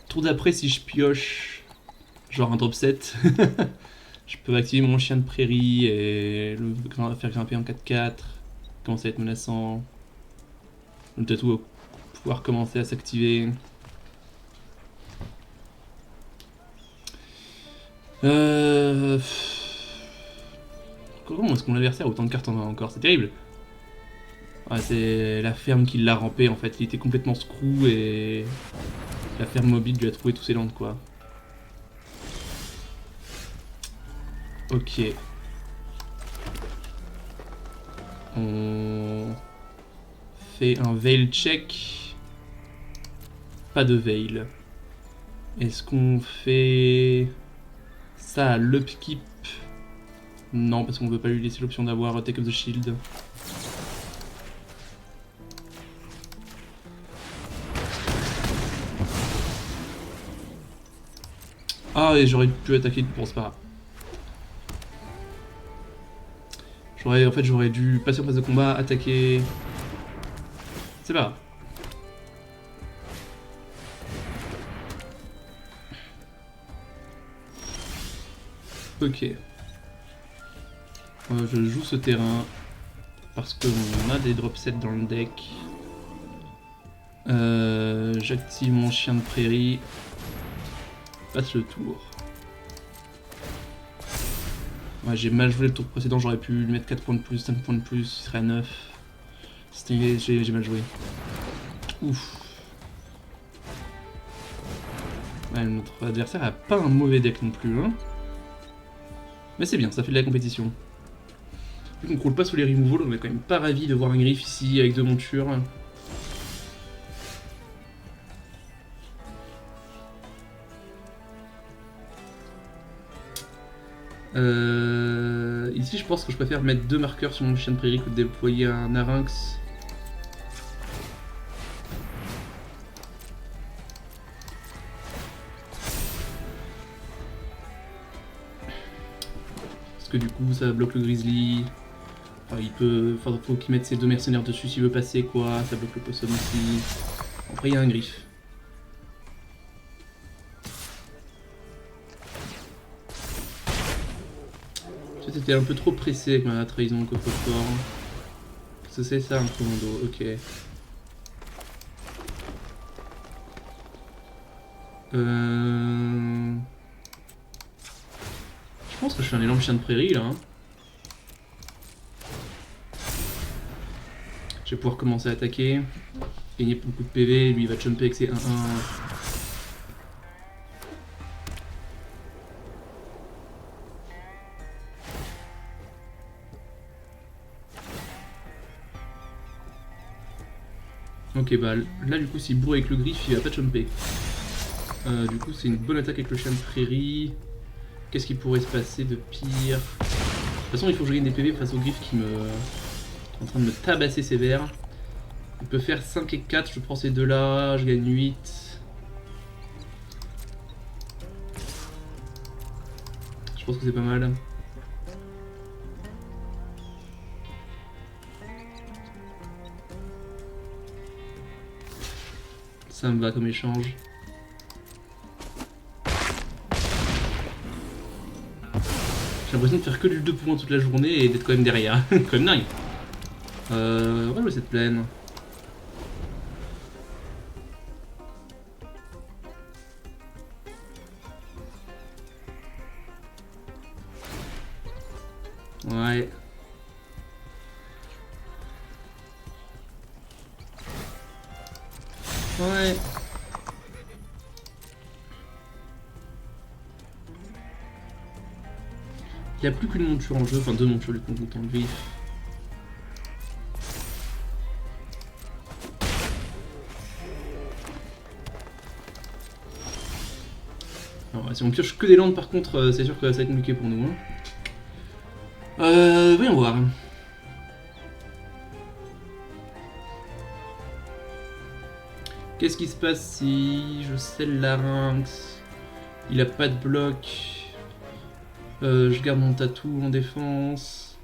Tour d'après, si je pioche genre un drop set, je peux activer mon chien de prairie et le faire grimper en 4-4. Commencer à être menaçant. Le tatou va pouvoir commencer à s'activer. Comment est-ce que mon adversaire a autant de cartes en main encore? C'est terrible. Ouais, c'est la ferme qui l'a rampé en fait. Il était complètement screw et la ferme mobile lui a trouvé tous ses landes quoi. Ok. On fait un veil check. Pas de veil. Est-ce qu'on fait ça à l'upkeep? Non, parce qu'on veut pas lui laisser l'option d'avoir Take of the Shield. Ah, et j'aurais pu attaquer, bon c'est pas grave. En fait, j'aurais dû passer en phase de combat, attaquer. C'est pas grave. Ok. Je joue ce terrain parce qu'on a des drop sets dans le deck. J'active mon chien de prairie. Passe le tour. Ouais, j'ai mal joué le tour précédent, j'aurais pu lui mettre 4 points de plus, 5 points de plus, il serait à 9. J'ai mal joué. Ouf. Ouais, notre adversaire a pas un mauvais deck non plus. Hein. Mais c'est bien, ça fait de la compétition. Vu qu'on croule pas sous les removals, on est quand même pas ravis de voir un griffe ici avec 2 montures. Ici, je pense que je préfère mettre 2 marqueurs sur mon chien de prairie que de déployer un Arynx. Parce que du coup, ça bloque le grizzly. Enfin, faut qu'il mette ses 2 mercenaires dessus s'il veut passer, quoi. Ça bloque le possum aussi. Après, il y a un griffe. J'étais un peu trop pressé avec ma trahison au coffre-fort. Qu'est-ce que c'est ça, un commando? Ok. Je pense que je fais un énorme chien de prairie là. Hein. Je vais pouvoir commencer à attaquer. Gagner beaucoup de PV, lui il va jumper avec ses 1-1. Ok, bah là du coup s'il bourre avec le griffe, il va pas chomper. Du coup c'est une bonne attaque avec le chien de prairie. Qu'est-ce qui pourrait se passer de pire? De toute façon il faut que je gagne des PV face au griffe qui me... est en train de me tabasser sévère. Il peut faire 5 et 4, je prends ces deux là, je gagne 8. Je pense que c'est pas mal. Ça me va comme échange. J'ai l'impression de faire que du 2 points toute la journée et d'être quand même derrière. Quand même dingue. On va jouer cette plaine. Ouais. Ouais. Il n'y a plus qu'une monture en jeu, enfin deux montures du coup, en griffe. Alors, si on pioche que des landes par contre, c'est sûr que ça va être compliqué pour nous. Hein. Voyons voir. Qu'est-ce qui se passe si je scelle larynx? Il a pas de bloc. Je garde mon tatou en défense.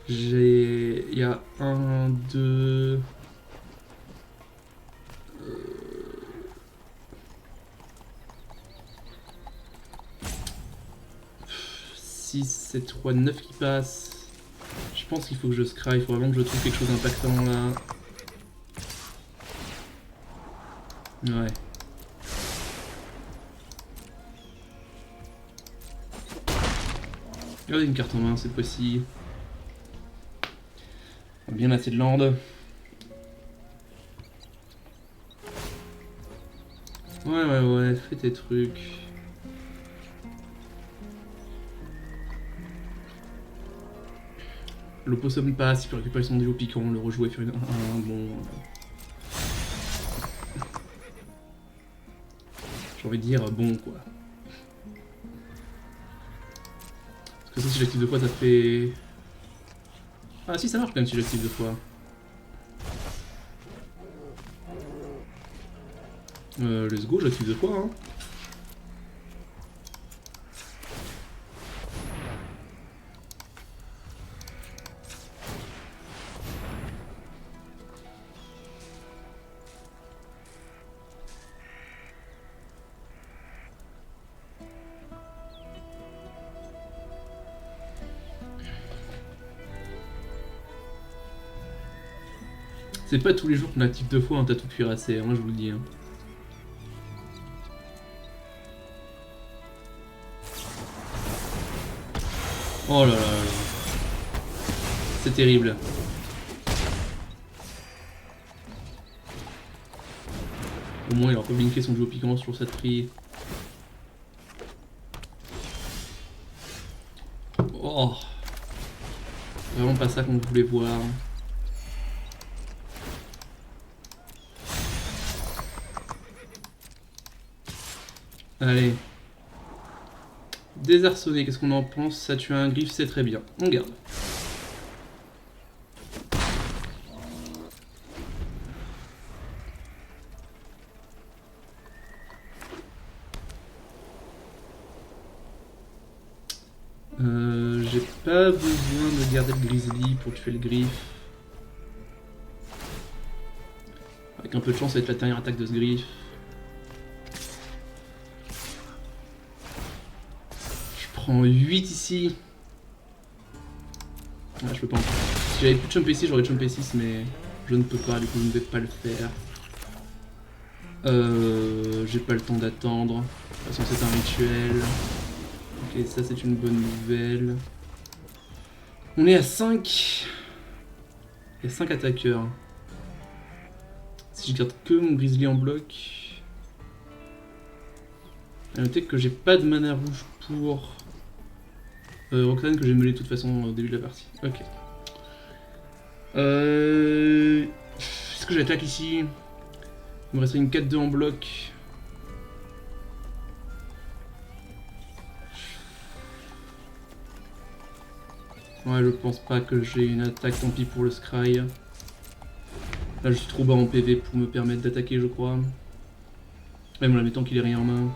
Il y a 1, 2... 6, 7, 3, 9 qui passent. Je pense qu'il faut que je scry, il faut vraiment que je trouve quelque chose d'impactant là. Ouais. Regardez une carte en main cette fois-ci. Bien assez de land. Ouais, fais tes trucs. L'opossum passe, il peut récupérer son duo piquant, le rejouer sur un bon... J'ai envie de dire bon quoi. Parce que ça si j'active deux fois ça fait... Ah si ça marche quand même si j'active deux fois. Let's go, j'active deux fois hein. C'est pas tous les jours qu'on active deux fois un tatou cuirassé, moi je vous le dis. Hein. Oh là là là. C'est terrible. Au moins il aura pas blinké son duo piquant sur cette prix. Oh. Vraiment pas ça qu'on voulait voir. Allez. Désarçonné, qu'est-ce qu'on en pense? Ça tue un griffe, c'est très bien. On garde. J'ai pas besoin de garder le grizzly pour tuer le griffe. Avec un peu de chance, ça va être la dernière attaque de ce griffe. Je prends 8 ici. Ah, je peux pas en... Si j'avais pu jumper ici, j'aurais jumpé 6, mais je ne peux pas, du coup je ne vais pas le faire. J'ai pas le temps d'attendre. De toute façon, c'est un rituel. Ok, ça c'est une bonne nouvelle. On est à 5. Il y a 5 attaqueurs. Si je garde que mon grizzly en bloc... A noter que j'ai pas de mana rouge pour... Roxane que j'ai meulé de toute façon au début de la partie. Ok. Est-ce que j'attaque ici? Il me reste une 4-2 en bloc. Ouais, je pense pas que j'ai une attaque, tant pis pour le Scry. Là, je suis trop bas en PV pour me permettre d'attaquer, je crois. Même en admettant qu'il ait rien en main.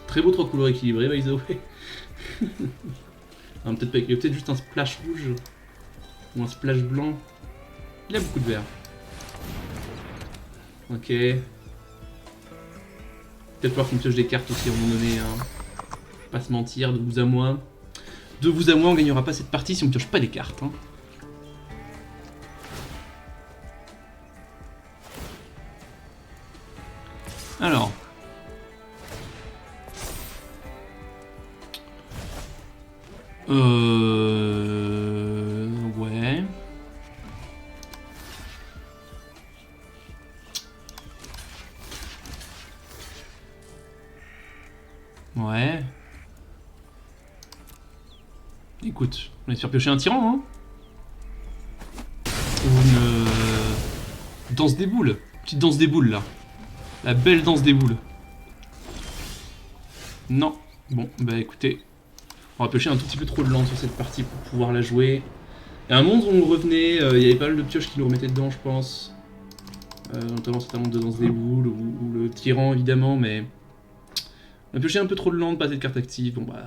Très beau 3 couleurs équilibrées, by the way. Peut-être pas, il y a peut-être juste un splash rouge ou un splash blanc. Il a beaucoup de vert. Ok. Peut-être falloir qu'on pioche des cartes aussi à un moment donné. Hein. Pas se mentir, de vous à moi. De vous à moi, on gagnera pas cette partie si on pioche pas des cartes. Hein. Alors. Ouais. Ouais. Écoute, on va se faire piocher un tyran, hein. Ou une danse des boules. Petite danse des boules, là. La belle danse des boules. Non. Bon, bah écoutez. On va piocher un tout petit peu trop de land sur cette partie pour pouvoir la jouer. Il y a un monde où on revenait, il y avait pas mal de pioches qui nous remettaient dedans, je pense. Notamment certains mondes de danse des boules, ou le tyran, évidemment, mais... On a pioché un peu trop de land, pas assez de cartes actives, bon bah...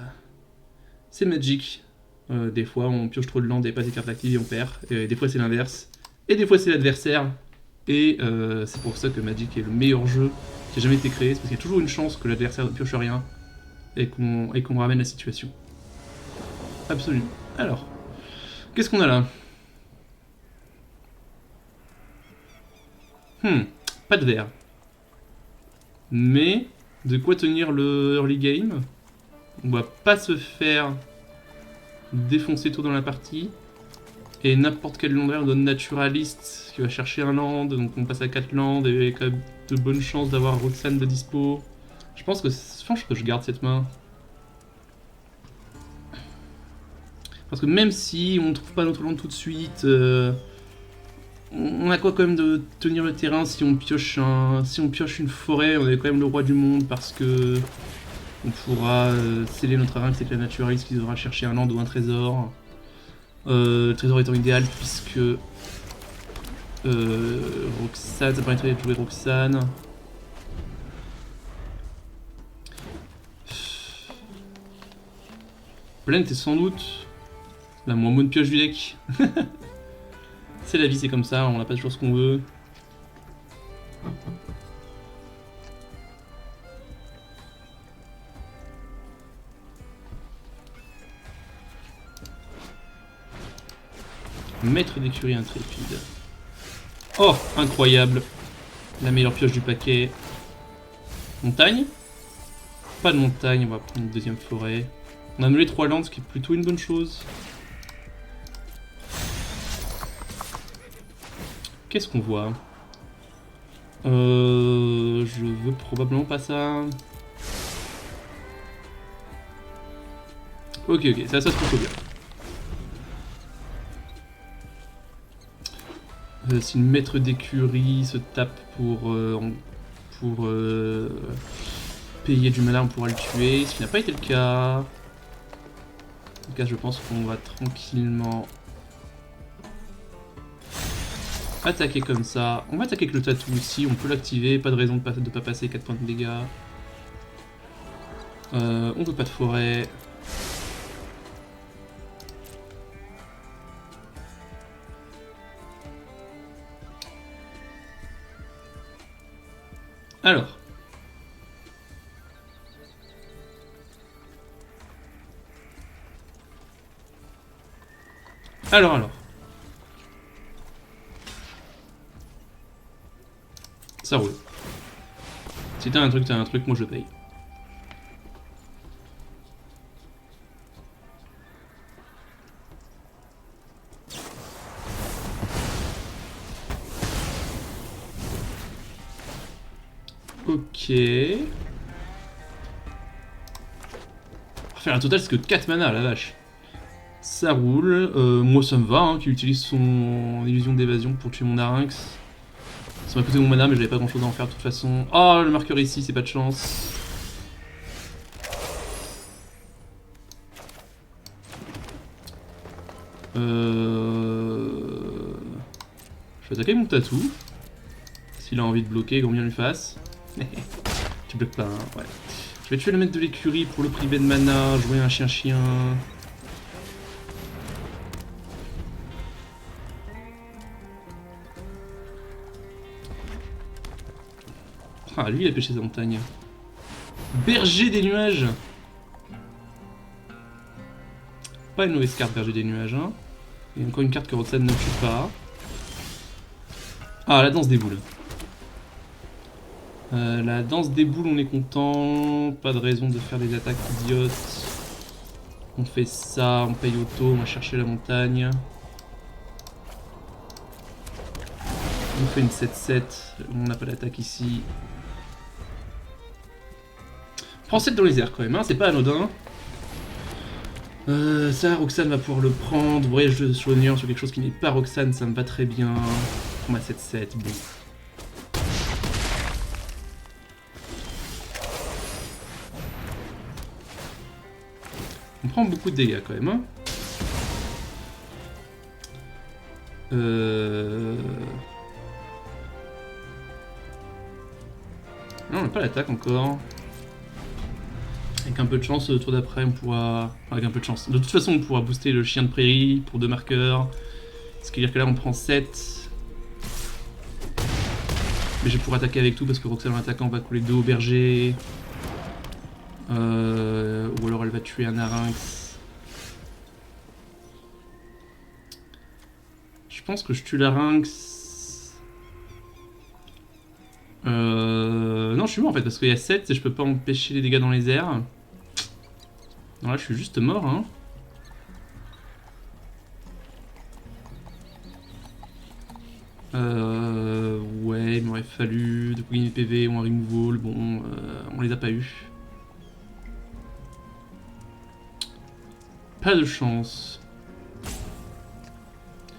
C'est Magic. Des fois, on pioche trop de land et pas assez de cartes actives et on perd. Et des fois, c'est l'inverse. Et des fois, c'est l'adversaire. Et c'est pour ça que Magic est le meilleur jeu qui a jamais été créé. C'est parce qu'il y a toujours une chance que l'adversaire ne pioche rien et qu'on ramène la situation. Absolument. Alors, qu'est-ce qu'on a là? Pas de vert. Mais, de quoi tenir le early game? On va pas se faire défoncer tôt dans la partie. Et n'importe quel land vert donne naturaliste qui va chercher un land, donc on passe à 4 lands et avec de bonnes chances d'avoir Roxane de dispo. Je pense que je garde cette main. Parce que même si on ne trouve pas notre land tout de suite, on a quoi quand même de tenir le terrain si on pioche une forêt, on est quand même le roi du monde parce que on pourra sceller notre rank avec la naturaliste qui devra chercher un land ou un trésor. Le trésor étant idéal puisque Roxane, ça permettrait de jouer Roxane. Blend est sans doute la moins bonne pioche du deck. C'est la vie, c'est comme ça, on n'a pas toujours ce qu'on veut. Maître d'écurie intrépide. Oh, incroyable. La meilleure pioche du paquet. Montagne? Pas de montagne, on va prendre une deuxième forêt. On a annulé 3 lands, ce qui est plutôt une bonne chose. Qu'est-ce qu'on voit? Je veux probablement pas ça. Ok, ça se trouve bien. Si le maître d'écurie se tape pour payer du mana, on pourra le tuer. Ce qui n'a pas été le cas. En tout cas, je pense qu'on va tranquillement attaquer comme ça. On va attaquer avec le tatou aussi, on peut l'activer, pas de raison de pas passer 4 points de dégâts. On veut pas de forêt. Alors. Alors. Ça roule. Si t'as un truc, moi je paye. Ok. Faire un total, c'est que 4 mana, la vache. Ça roule. Moi, ça me va, hein, qui utilise son illusion d'évasion pour tuer mon Narynx. Ça m'a coûté mon mana, mais j'avais pas grand chose à en faire de toute façon. Oh, le marqueur ici, c'est pas de chance. Je vais attaquer mon tatou. S'il a envie de bloquer, grand bien lui fasse. Tu bloques pas, hein, ouais. Je vais tuer le maître de l'écurie pour le priver de mana, jouer un chien-chien. Ah, lui, il a pêché sa montagne. Berger des nuages. Pas une mauvaise carte, Berger des nuages. Hein. Et encore une carte que Roxane ne tue pas. Ah, la danse des boules. La danse des boules, on est content. Pas de raison de faire des attaques idiotes. On fait ça, on paye auto, on va chercher la montagne. On fait une 7-7. On n'a pas d'attaque ici. On prend 7 dans les airs quand même, hein, c'est pas anodin. Ça, Roxane va pouvoir le prendre. Voyage de soigneur sur quelque chose qui n'est pas Roxane, ça me va très bien. On a 7-7, bon. On prend beaucoup de dégâts quand même, hein. Non, on n'a pas l'attaque encore. Avec un peu de chance, le tour d'après, on pourra... Enfin, avec un peu de chance. De toute façon, on pourra booster le chien de prairie pour 2 marqueurs. Ce qui veut dire que là, on prend 7. Mais je vais pouvoir attaquer avec tout parce que Roxane en attaquant va couler 2 au berger. Ou alors elle va tuer un Narynx. Je pense que je tue Larynx. Non, je suis mort en fait parce qu'il y a 7 et je peux pas empêcher les dégâts dans les airs. Non, là je suis juste mort, hein. Ouais, il m'aurait fallu de gagner PV ou un removal. Bon, on les a pas eu. Pas de chance.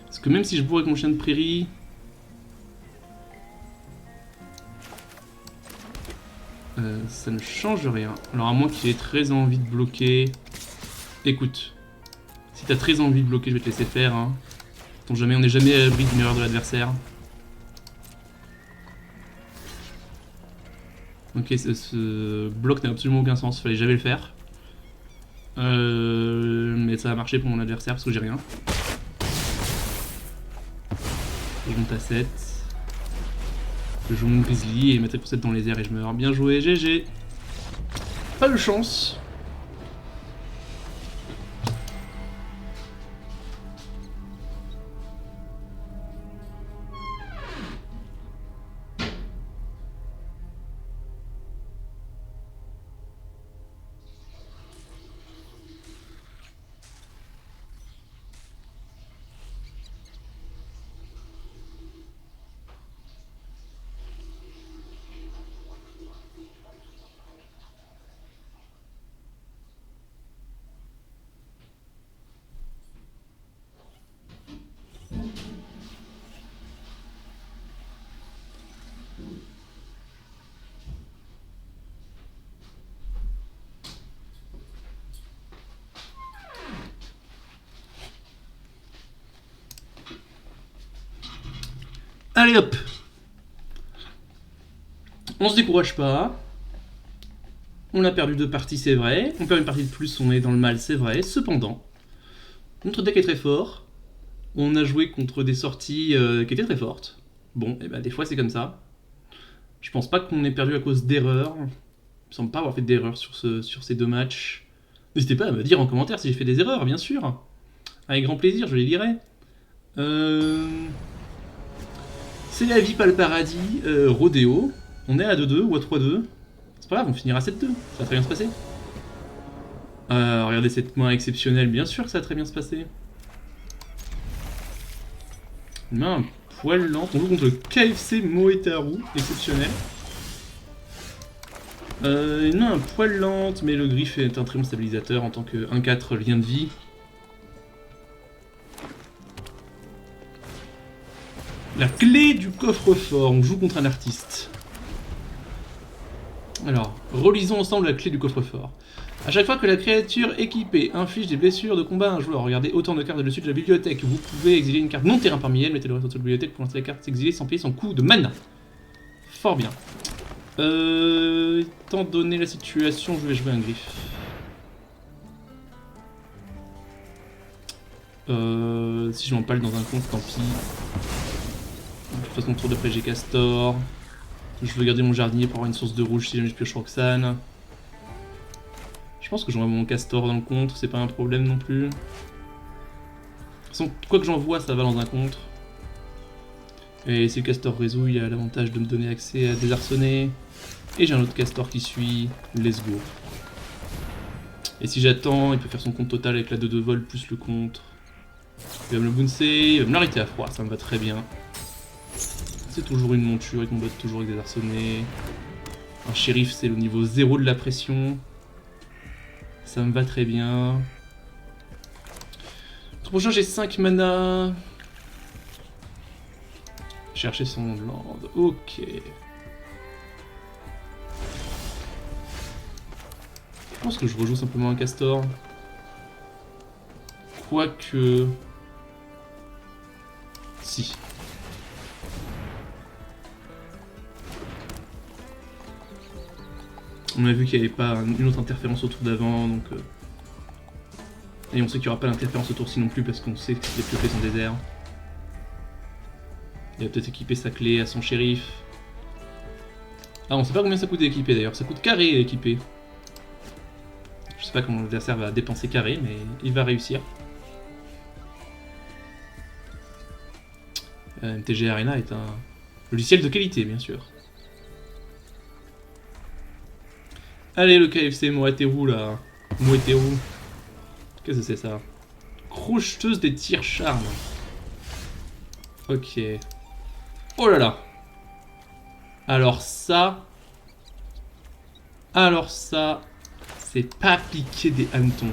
Parce que même si je bourre avec mon chien de prairie... ça ne change rien. Alors à moins qu'il ait très envie de bloquer... Écoute, si t'as très envie de bloquer, je vais te laisser faire. Hein. On n'est jamais à l'abri d'une erreur de l'adversaire. Ok, ce bloc n'a absolument aucun sens, fallait jamais le faire. Mais ça a marché pour mon adversaire parce que j'ai rien. Je monte à 7. Je joue mon grizzly et il m'attaque pour 7 dans les airs et je meurs. Bien joué, GG. Pas de chance. Allez hop. On se décourage pas. On a perdu 2 parties, c'est vrai. On perd une partie de plus, on est dans le mal, c'est vrai. Cependant, notre deck est très fort. On a joué contre des sorties qui étaient très fortes. Bon, et ben des fois c'est comme ça. Je pense pas qu'on ait perdu à cause d'erreurs. Il me semble pas avoir fait d'erreurs sur ces 2 matchs. N'hésitez pas à me dire en commentaire si j'ai fait des erreurs, bien sûr. Avec grand plaisir, je les lirai. C'est la vie, pas le paradis. Rodéo. On est à 2-2 ou à 3-2. C'est pas grave, on finira à 7-2. Ça va très bien se passer. Regardez cette main exceptionnelle. Bien sûr que ça va très bien se passer. Une main un poil lente. On joue contre le KFC Moetaru. Exceptionnel. Une main un poil lente, mais le griffe est un très bon stabilisateur en tant que 1-4 lien de vie. La clé du coffre-fort, on joue contre un artiste. Alors, relisons ensemble la clé du coffre-fort. A chaque fois que la créature équipée inflige des blessures de combat à un joueur, regardez autant de cartes dessus de la bibliothèque. Vous pouvez exiler une carte non terrain parmi elles, mettez le reste sur la bibliothèque pour lancer la carte exilée sans payer son coût de mana. Fort bien. Étant donné la situation, je vais jouer un griffe. Si je m'empale dans un compte, tant pis. De toute façon, tour d'après j'ai Castor. Je veux garder mon jardinier pour avoir une source de rouge si jamais je pioche Roxane. Je pense que j'envoie mon Castor dans le contre, c'est pas un problème non plus. De toute façon, quoi que j'envoie, ça va dans un contre. Et si le Castor résout, il a l'avantage de me donner accès à désarçonner. Et j'ai un autre Castor qui suit. Let's go. Et si j'attends, il peut faire son compte total avec la 2 vol plus le contre. Il va me le bouncer, il va me l'arrêter à froid, ça me va très bien. C'est toujours une monture, il combat toujours avec désarçonner. Un shérif, c'est le niveau 0 de la pression. Ça me va très bien. Tour prochain, j'ai 5 mana. Chercher son land. Ok. Je pense que je rejoue simplement un Castor. Quoique... Si. On a vu qu'il n'y avait pas une autre interférence au tour d'avant, donc... Et on sait qu'il n'y aura pas d'interférence au tour-ci non plus, parce qu'on sait que les piochés sont déserts. Il va peut-être équiper sa clé à son shérif. Ah, on sait pas combien ça coûte d'équiper d'ailleurs, ça coûte carré à équiper. Je sais pas comment l'adversaire va dépenser carré, mais il va réussir. MTG Arena est un logiciel de qualité, bien sûr. Allez, le KFC Moateru là. Moateru. Qu'est-ce que c'est ça? Crocheteuse des tirs charmes. Ok. Oh là là. Alors ça... C'est pas piquer des hannetons.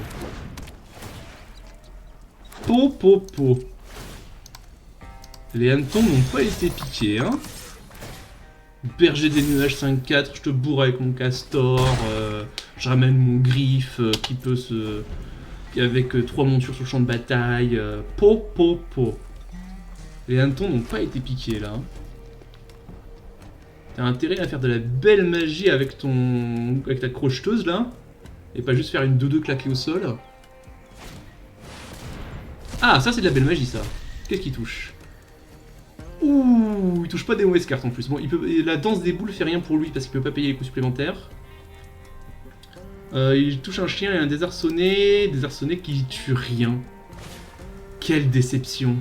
Po. Les hannetons n'ont pas été piqués, hein. Berger des nuages 5-4, je te bourre avec mon castor, je ramène mon griffe qui peut se... avec 3 montures sur le champ de bataille, po. Les hannetons n'ont pas été piqués là. T'as intérêt à faire de la belle magie avec avec ta crocheteuse là, et pas juste faire une 2-2 claquée au sol. Ah, ça c'est de la belle magie ça. Qu'est-ce qui touche? Ouh, il touche pas des mauvaises cartes en plus. Bon, la danse des boules fait rien pour lui parce qu'il peut pas payer les coûts supplémentaires. Il touche un chien et un désarçonné qui tue rien. Quelle déception.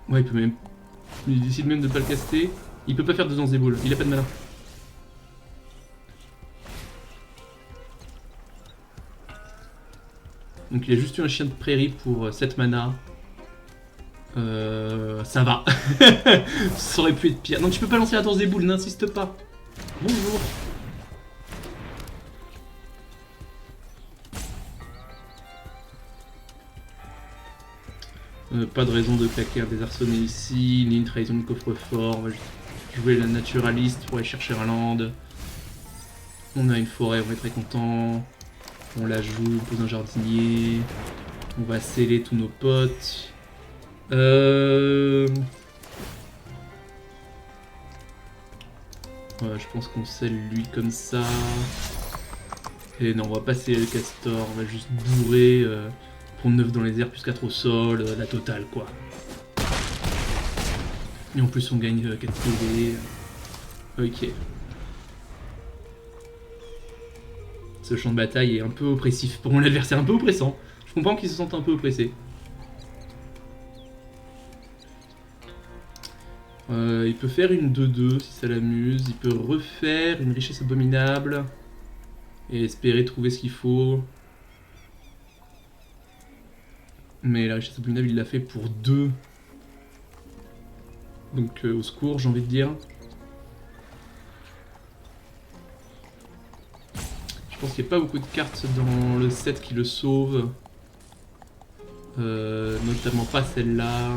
Ouais, il peut même... Il décide même de pas le caster. Il peut pas faire de danse des boules, il a pas de mana. Donc il a juste eu un chien de prairie pour 7 mana. Ça va. Ça aurait pu être pire. Non, tu peux pas lancer la danse des boules, n'insiste pas. Bonjour. Pas de raison de claquer un désarçonné ici, ni une trahison de coffre-fort. On va jouer la naturaliste pour aller chercher un land. On a une forêt, on va être très content. On la joue, on pose un jardinier. On va sceller tous nos potes. Ouais, je pense qu'on scelle lui comme ça. Et non, on va pas sceller le castor, on va juste bourrer. Prendre 9 dans les airs, plus 4 au sol, la totale quoi. Et en plus on gagne 4 PV. Ok. Ce champ de bataille est un peu oppressif pour mon adversaire, un peu oppressant. Je comprends qu'il se sente un peu oppressé. Il peut faire une 2-2 si ça l'amuse. Il peut refaire une richesse abominable. Et espérer trouver ce qu'il faut. Mais la richesse abominable il l'a fait pour 2. Donc au secours, j'ai envie de dire. Je pense qu'il n'y a pas beaucoup de cartes dans le set qui le sauvent. Notamment pas celle-là.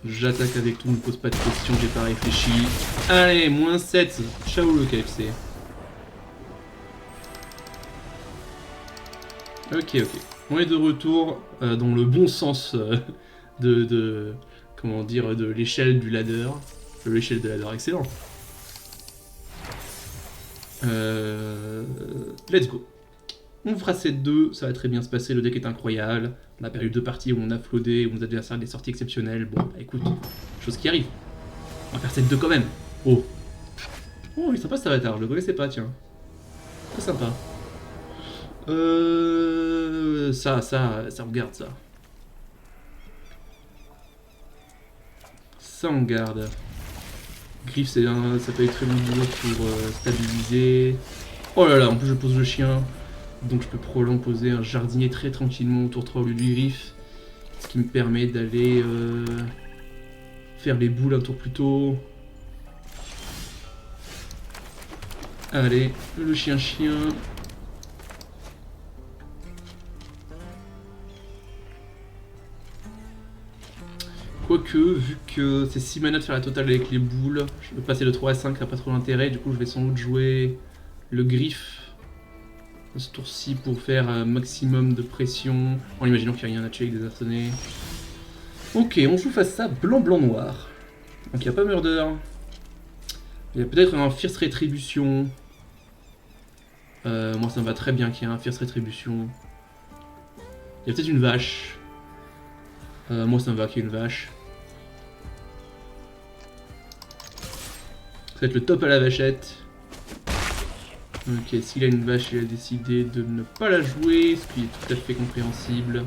J'attaque avec tout, ne me pose pas de questions, j'ai pas réfléchi. Allez, moins 7. Ciao le KFC. Ok. On est de retour dans le bon sens comment dire, de l'échelle du ladder. De l'échelle de ladder, excellent. Let's go. On fera cette 2, ça va très bien se passer, le deck est incroyable. On a perdu 2 parties où on a flodé, où nos adversaires ont des sorties exceptionnelles. Bon, bah écoute, chose qui arrive. On va faire cette 2 quand même. Oh, il est sympa cet avatar, je le connaissais pas, tiens. Très sympa. Ça on garde ça. Ça on garde. Griff, ça peut être très bon boulot pour stabiliser. Oh là là, en plus je pose le chien. Donc je peux probablement poser un jardinier très tranquillement autour 3 au lieu du Griff. Ce qui me permet d'aller faire les boules un tour plus tôt. Allez, le chien. Quoique, vu que c'est 6 mana de faire la totale avec les boules, je peux passer de 3 à 5, ça n'a pas trop d'intérêt. Du coup, je vais sans doute jouer le Griff ce tour-ci pour faire un maximum de pression, en imaginant qu'il n'y a rien à tuer avec des arsenés. Ok, on joue face à blanc-noir. Donc il n'y a pas Murder. Il y a peut-être un Fierce Rétribution. Moi ça me va très bien qu'il y ait un Fierce Rétribution. Il y a peut-être une vache. Moi ça me va qu'il y ait une vache. Ça va être le top à la vachette. Ok, s'il a une vache, il a décidé de ne pas la jouer, ce qui est tout à fait compréhensible.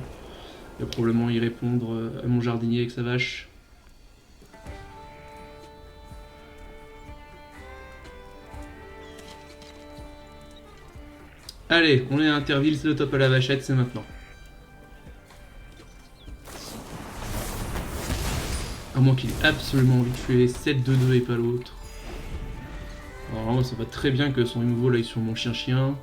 Il va probablement y répondre à mon jardinier avec sa vache. Allez, on est à Interville, c'est le top à la vachette, c'est maintenant. À moins qu'il ait absolument envie de tuer 7-2-2 et pas l'autre. Alors moi ça va très bien que son removal aille sur mon chien-chien.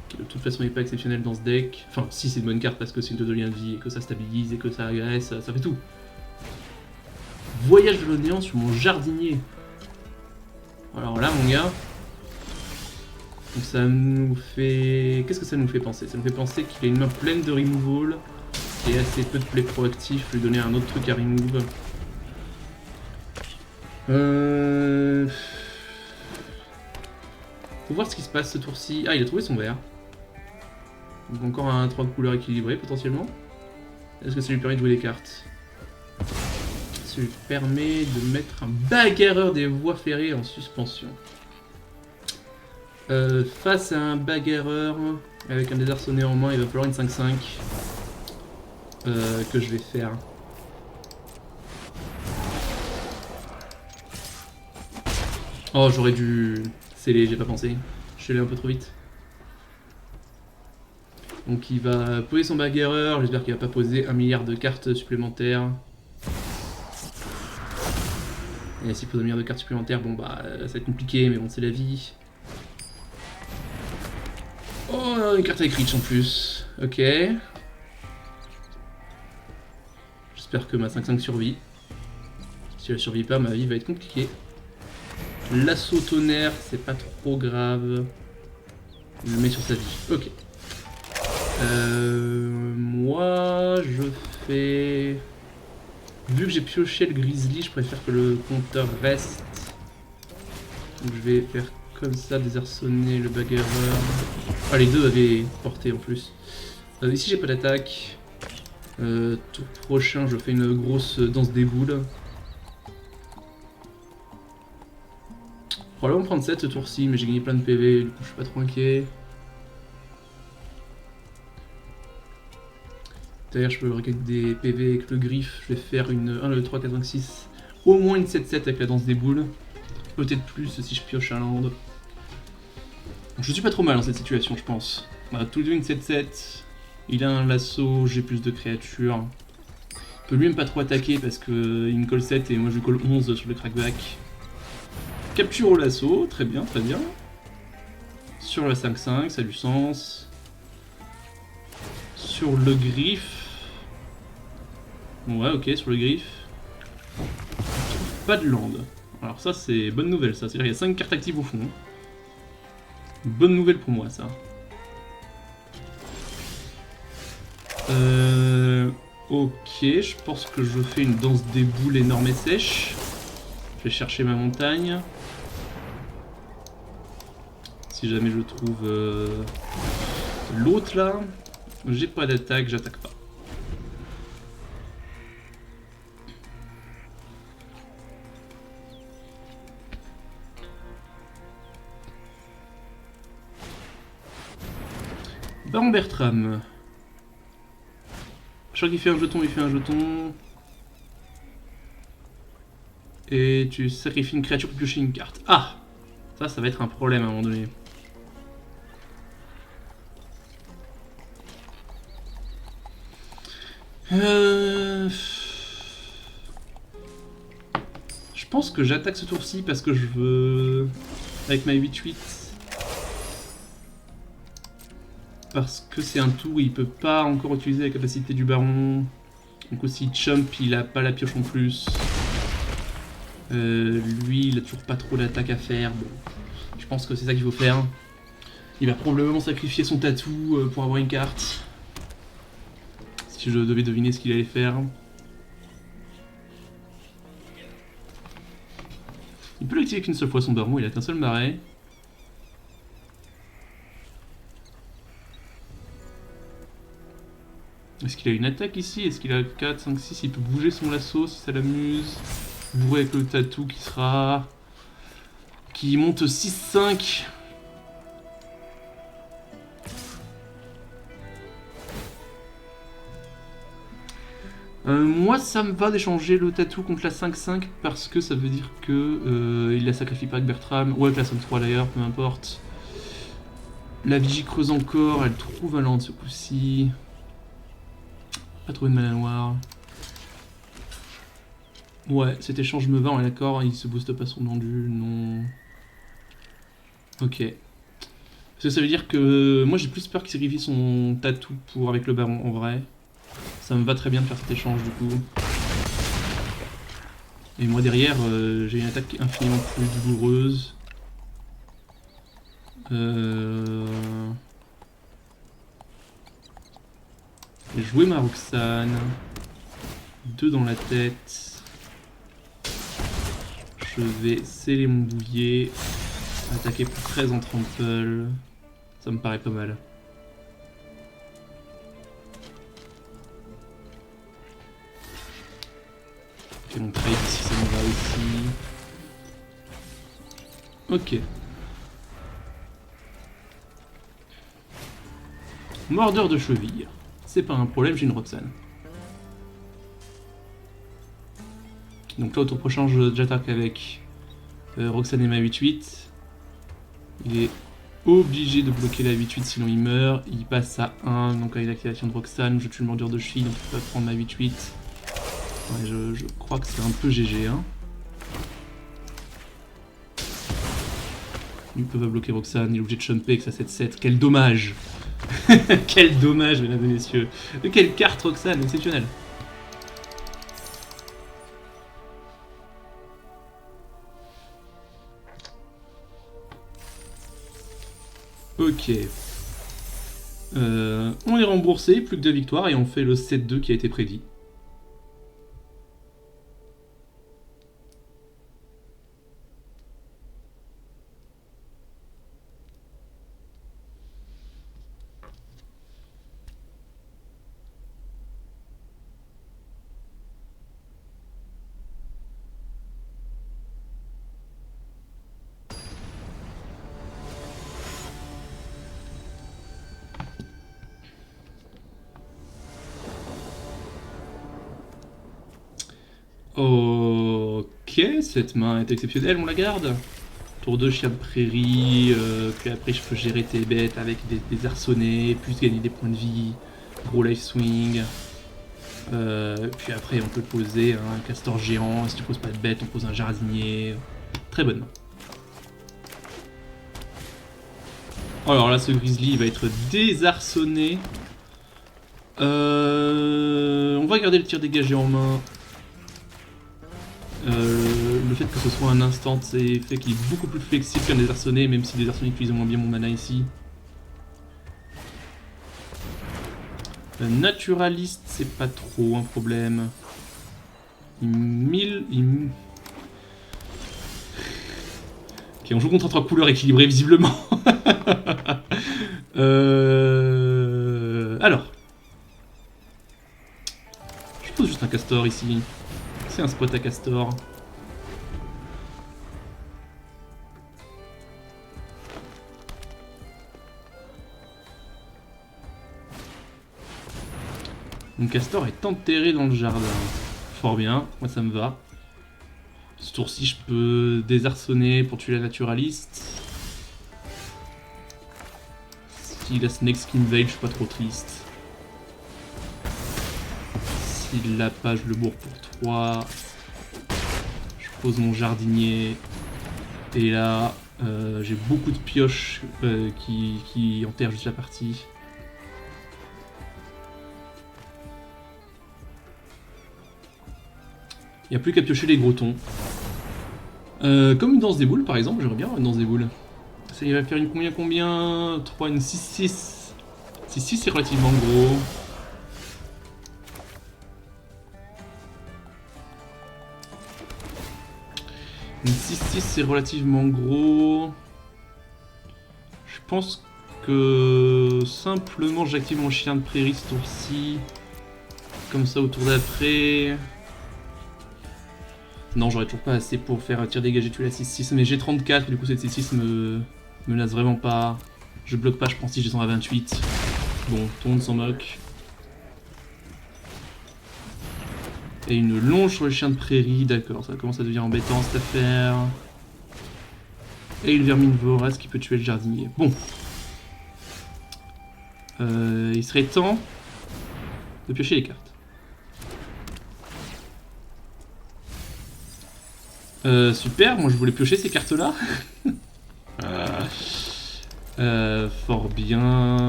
Qui de toute façon n'est pas exceptionnel dans ce deck. Enfin si c'est une bonne carte parce que c'est une 2 de lien de vie et que ça stabilise et que ça agresse, ça fait tout. Voyage de l'Océan sur mon jardinier. Alors là mon gars. Donc ça nous fait... Qu'est-ce que ça nous fait penser? Ça nous fait penser qu'il a une main pleine de removal et assez peu de play proactif, lui donner un autre truc à remove. Faut voir ce qui se passe ce tour-ci. Ah, il a trouvé son vert. Donc encore un 3 de couleurs équilibré potentiellement. Est-ce que ça lui permet de jouer des cartes? Ça lui permet de mettre un bagarreur des voies ferrées en suspension. Face à un bagarreur avec un désarçonné en main, il va falloir une 5-5 que je vais faire. Oh, j'aurais dû sceller, j'ai pas pensé. Je suis allé un peu trop vite. Donc il va poser son bagarreur, j'espère qu'il va pas poser 1 milliard de cartes supplémentaires. Et s'il pose 1 milliard de cartes supplémentaires, bon bah ça va être compliqué, mais bon c'est la vie. Oh, une carte avec Reach en plus. Ok. J'espère que ma 5-5 survit. Si elle survit pas, ma vie va être compliquée. L'assaut tonnerre, c'est pas trop grave. Je le mets sur sa vie. Ok. Moi, je fais... Vu que j'ai pioché le grizzly, je préfère que le compteur reste. Donc je vais faire comme ça, désarçonner le bagarreur. Ah, les deux avaient porté en plus. Ici, j'ai pas d'attaque. Tour prochain, je fais une grosse danse des boules. Probablement prendre 7 ce tour-ci, mais j'ai gagné plein de PV, du coup je suis pas trop inquiet. D'ailleurs, je peux requêter des PV avec le griffe. Je vais faire une 1, 2, 3, 4, 5, 6. Au moins une 7-7 avec la danse des boules. Peut-être plus si je pioche un land. Donc, je suis pas trop mal dans cette situation, je pense. Voilà, tout une 7-7. Il a un lasso, j'ai plus de créatures. Il peut lui-même pas trop attaquer parce qu'il me colle 7 et moi je lui colle 11 sur le crackback. Capture au lasso, très bien, très bien. Sur la 5-5, ça a du sens. Sur le griffe. Ouais, ok, sur le griffe. Pas de land. Alors ça, c'est bonne nouvelle, ça. C'est-à-dire qu'il y a 5 cartes actives au fond. Bonne nouvelle pour moi, ça. Ok, je pense que je fais une danse des boules énorme et sèche. Je vais chercher ma montagne. Si jamais je trouve l'autre là. J'ai pas d'attaque, j'attaque pas. Baron Bertram. Je crois qu'il fait un jeton, il fait un jeton. Et tu sacrifies une créature pour piocher une carte. Ah! Ça va être un problème à un moment donné. Je pense que j'attaque ce tour-ci parce que je veux... Avec ma 8-8. Parce que c'est un tour où il peut pas encore utiliser la capacité du baron. Donc aussi Chump, il a pas la pioche en plus. Lui, il a toujours pas trop d'attaque à faire. Bon, je pense que c'est ça qu'il faut faire. Il va probablement sacrifier son tatou pour avoir une carte. Si je devais deviner ce qu'il allait faire. Il peut l'activer qu'une seule fois son baron, il a qu'un seul marais. Est-ce qu'il a une attaque ici? Est-ce qu'il a 4, 5, 6? Il peut bouger son lasso si ça l'amuse. Bourré avec le tatou qui sera... qui monte 6-5. Moi ça me va d'échanger le tatou contre la 5-5 parce que ça veut dire que il la sacrifie pas avec Bertram, ou avec la somme 3 d'ailleurs, peu importe. La vigie creuse encore, elle trouve un land ce coup-ci. Pas trouvé de mana noire. Ouais, cet échange me va, on est d'accord, il se booste pas son vendu, non. Ok. Parce que ça veut dire que moi j'ai plus peur qu'il sacrifie son tatou pour avec le baron en vrai. Ça me va très bien de faire cet échange du coup. Et moi derrière, j'ai une attaque infiniment plus douloureuse. J'ai joué ma Roxane. 2 dans la tête. Je vais sceller mon boulier. Attaquer pour 13 en trample. Ça me paraît pas mal. Ok, mon trade ici, ça me va aussi. Ok. Mordeur de cheville. C'est pas un problème, j'ai une Roxane. Donc là, au tour prochain, j'attaque avec Roxane et ma 8-8. Il est obligé de bloquer la 8-8 sinon il meurt. Il passe à 1, donc avec l'activation de Roxane, je tue le mordeur de cheville, donc il peut prendre ma 8-8. Ouais, je crois que c'est un peu GG. Hein. Il peut pas bloquer Roxane, il est obligé de chumper avec sa 7-7. Quel dommage. Quel dommage, mesdames et messieurs. Quelle carte Roxane, exceptionnelle. Ok. On est remboursé, plus que 2 victoires, et on fait le 7-2 qui a été prédit. Ok, cette main est exceptionnelle, on la garde. Tour 2, chien de prairie, puis après je peux gérer tes bêtes avec des arçonnets, plus gagner des points de vie, gros life swing. Puis après on peut poser un castor géant, si tu poses pas de bête on pose un jardinier. Très bonne main. Alors là ce grizzly il va être désarçonné. On va garder le tir dégagé en main. Le fait que ce soit un instant, c'est fait qu'il est beaucoup plus flexible qu'un désarçonné, même si désarçonné utilise moins bien mon mana ici. Naturaliste, c'est pas trop un problème. Ok, on joue contre 3 couleurs équilibrées visiblement. Alors. Je pose juste un castor ici. C'est un spot à castor. Mon castor est enterré dans le jardin. Fort bien, moi ça me va. Ce tour-ci, je peux désarçonner pour tuer la naturaliste. S'il a Snake Skin Veil, je suis pas trop triste. S'il l'a pas, je le bourre pour 3. Je pose mon jardinier. Et là, j'ai beaucoup de pioches qui enterrent juste la partie. Il n'y a plus qu'à piocher les gros tons. Comme une danse des boules par exemple, j'aimerais bien une danse des boules. Ça il va faire une combien 3, une 6-6. 6-6 c'est relativement gros. Une 6-6 c'est relativement gros. Je pense que simplement j'active mon chien de prairie ce tour-ci. Comme ça au tour d'après. Non, j'aurais toujours pas assez pour faire tir dégagé tuer la 6-6, mais j'ai 34, du coup cette 6-6 me lasse vraiment pas. Je bloque pas, je prends 6, je descends à 28. Bon, tout le monde s'en moque. Et une longe sur le chien de prairie, d'accord, ça commence à devenir embêtant cette affaire. Et une vermine vorace qui peut tuer le jardinier. Bon. Il serait temps de piocher les cartes. Super, moi je voulais piocher ces cartes là. Fort bien.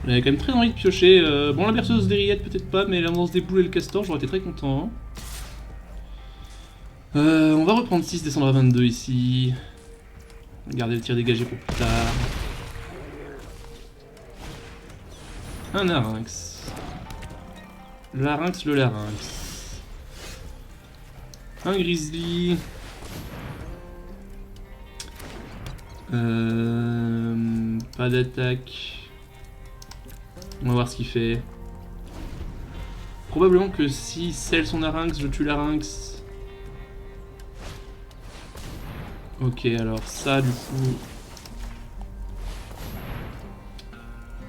J'avais quand même très envie de piocher. Bon, la berceuse des rillettes peut-être pas, mais l'avance des boules et le castor, j'aurais été très content. On va reprendre 6, descendre à 22 ici. Garder le tir dégagé pour plus tard. Un larynx. Larynx, le larynx. Un grizzly. Pas d'attaque. On va voir ce qu'il fait. Probablement que si scelle son larynx, je tue larynx. Ok, alors ça du coup...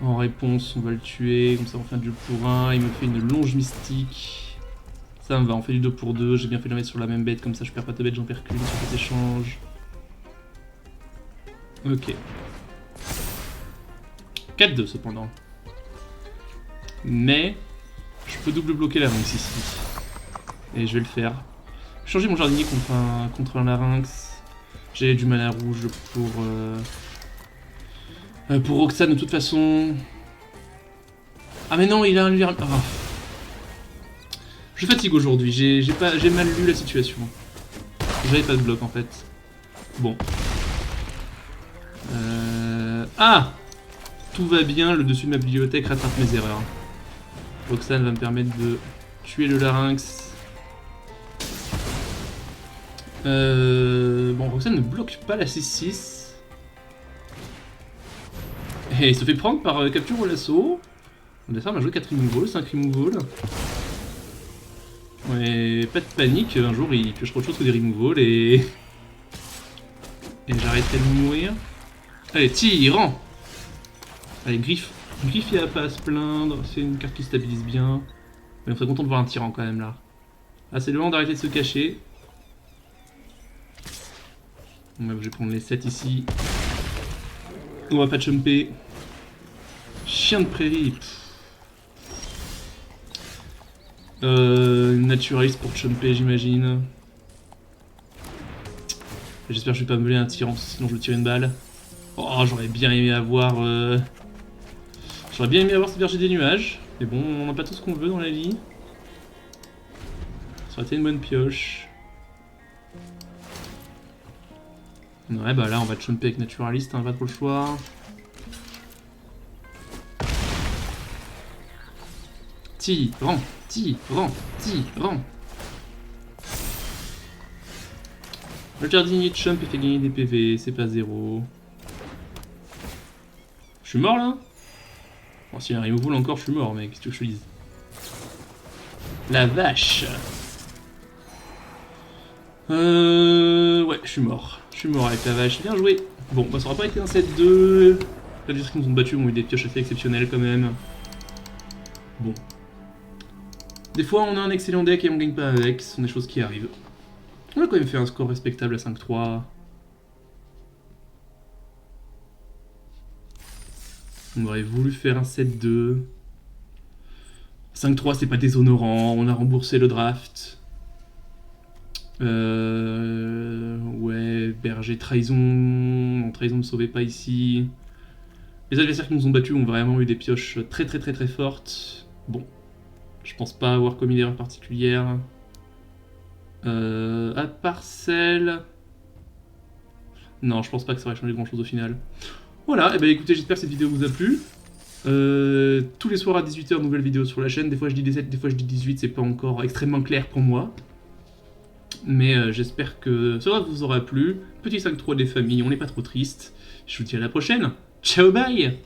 En réponse, on va le tuer, comme ça on fait un 2 pour 1, il me fait une longe mystique. Ça me va, on fait du 2 pour 2, j'ai bien fait de le mettre sur la même bête, comme ça je perds pas de bête, j'en perds qu'une sur cet échange. Ok. 4-2 cependant. Mais, je peux double bloquer la larynx ici. Et je vais le faire. Changer mon jardinier contre un larynx. J'ai du mana rouge pour Roxane de toute façon. Ah mais non, il a un lumière. Oh. Je fatigue aujourd'hui, j'ai mal lu la situation. J'avais pas de bloc en fait. Bon. Ah, tout va bien, le dessus de ma bibliothèque rattrape mes erreurs. Roxane va me permettre de tuer le larynx. Bon, Roxane ne bloque pas la 6-6. Et il se fait prendre par capture au lasso. La femme a joué 4 removal, 5 removal. Ouais, pas de panique, un jour il piochera autre chose que des removal et j'arrêterai de mourir. Allez, tyran. Allez, griffe. Griffe, il a pas à se plaindre, c'est une carte qui stabilise bien. Mais on serait content de voir un tyran quand même là. Ah, c'est le moment d'arrêter de se cacher. Ouais, je vais prendre les 7 ici. On va pas jumper. Chien de prairie. Naturaliste pour jumper, j'imagine. J'espère que je vais pas me voler un tyran, sinon je vais tirer une balle. Oh, j'aurais bien aimé avoir... J'aurais bien aimé avoir ce berger des nuages. Mais bon, on n'a pas tout ce qu'on veut dans la vie. Ça aurait été une bonne pioche. Ouais, bah là, on va jumper avec naturaliste, hein, pas trop le choix. Tyran, tyran, tyran. Le jardinier de Chump fait gagner des PV, c'est pas 0. Je suis mort là? Bon, s'il y a un removal encore, je suis mort, mec, qu'est-ce que je te dise? La vache! Ouais, je suis mort. Je suis mort avec la vache, bien joué! Bon, bah ça aura pas été un 7-2. Les adversaires qui nous ont battus ont eu des pioches assez exceptionnelles quand même. Bon. Des fois, on a un excellent deck et on gagne pas avec, ce sont des choses qui arrivent. On a quand même fait un score respectable à 5-3. On aurait voulu faire un 7-2. 5-3, c'est pas déshonorant. On a remboursé le draft. Ouais, berger, trahison. Non, trahison ne sauvait pas ici. Les adversaires qui nous ont battus ont vraiment eu des pioches très très très très fortes. Bon, je pense pas avoir commis d'erreur particulière. À part celle... Non, je pense pas que ça aurait changé grand chose au final. Voilà, et bah écoutez, j'espère que cette vidéo vous a plu. Tous les soirs à 18 h, nouvelle vidéo sur la chaîne. Des fois je dis 17, des fois je dis 18, c'est pas encore extrêmement clair pour moi. Mais j'espère que cela vous aura plu. Petit 5-3 des familles, on n'est pas trop triste. Je vous dis à la prochaine. Ciao, bye!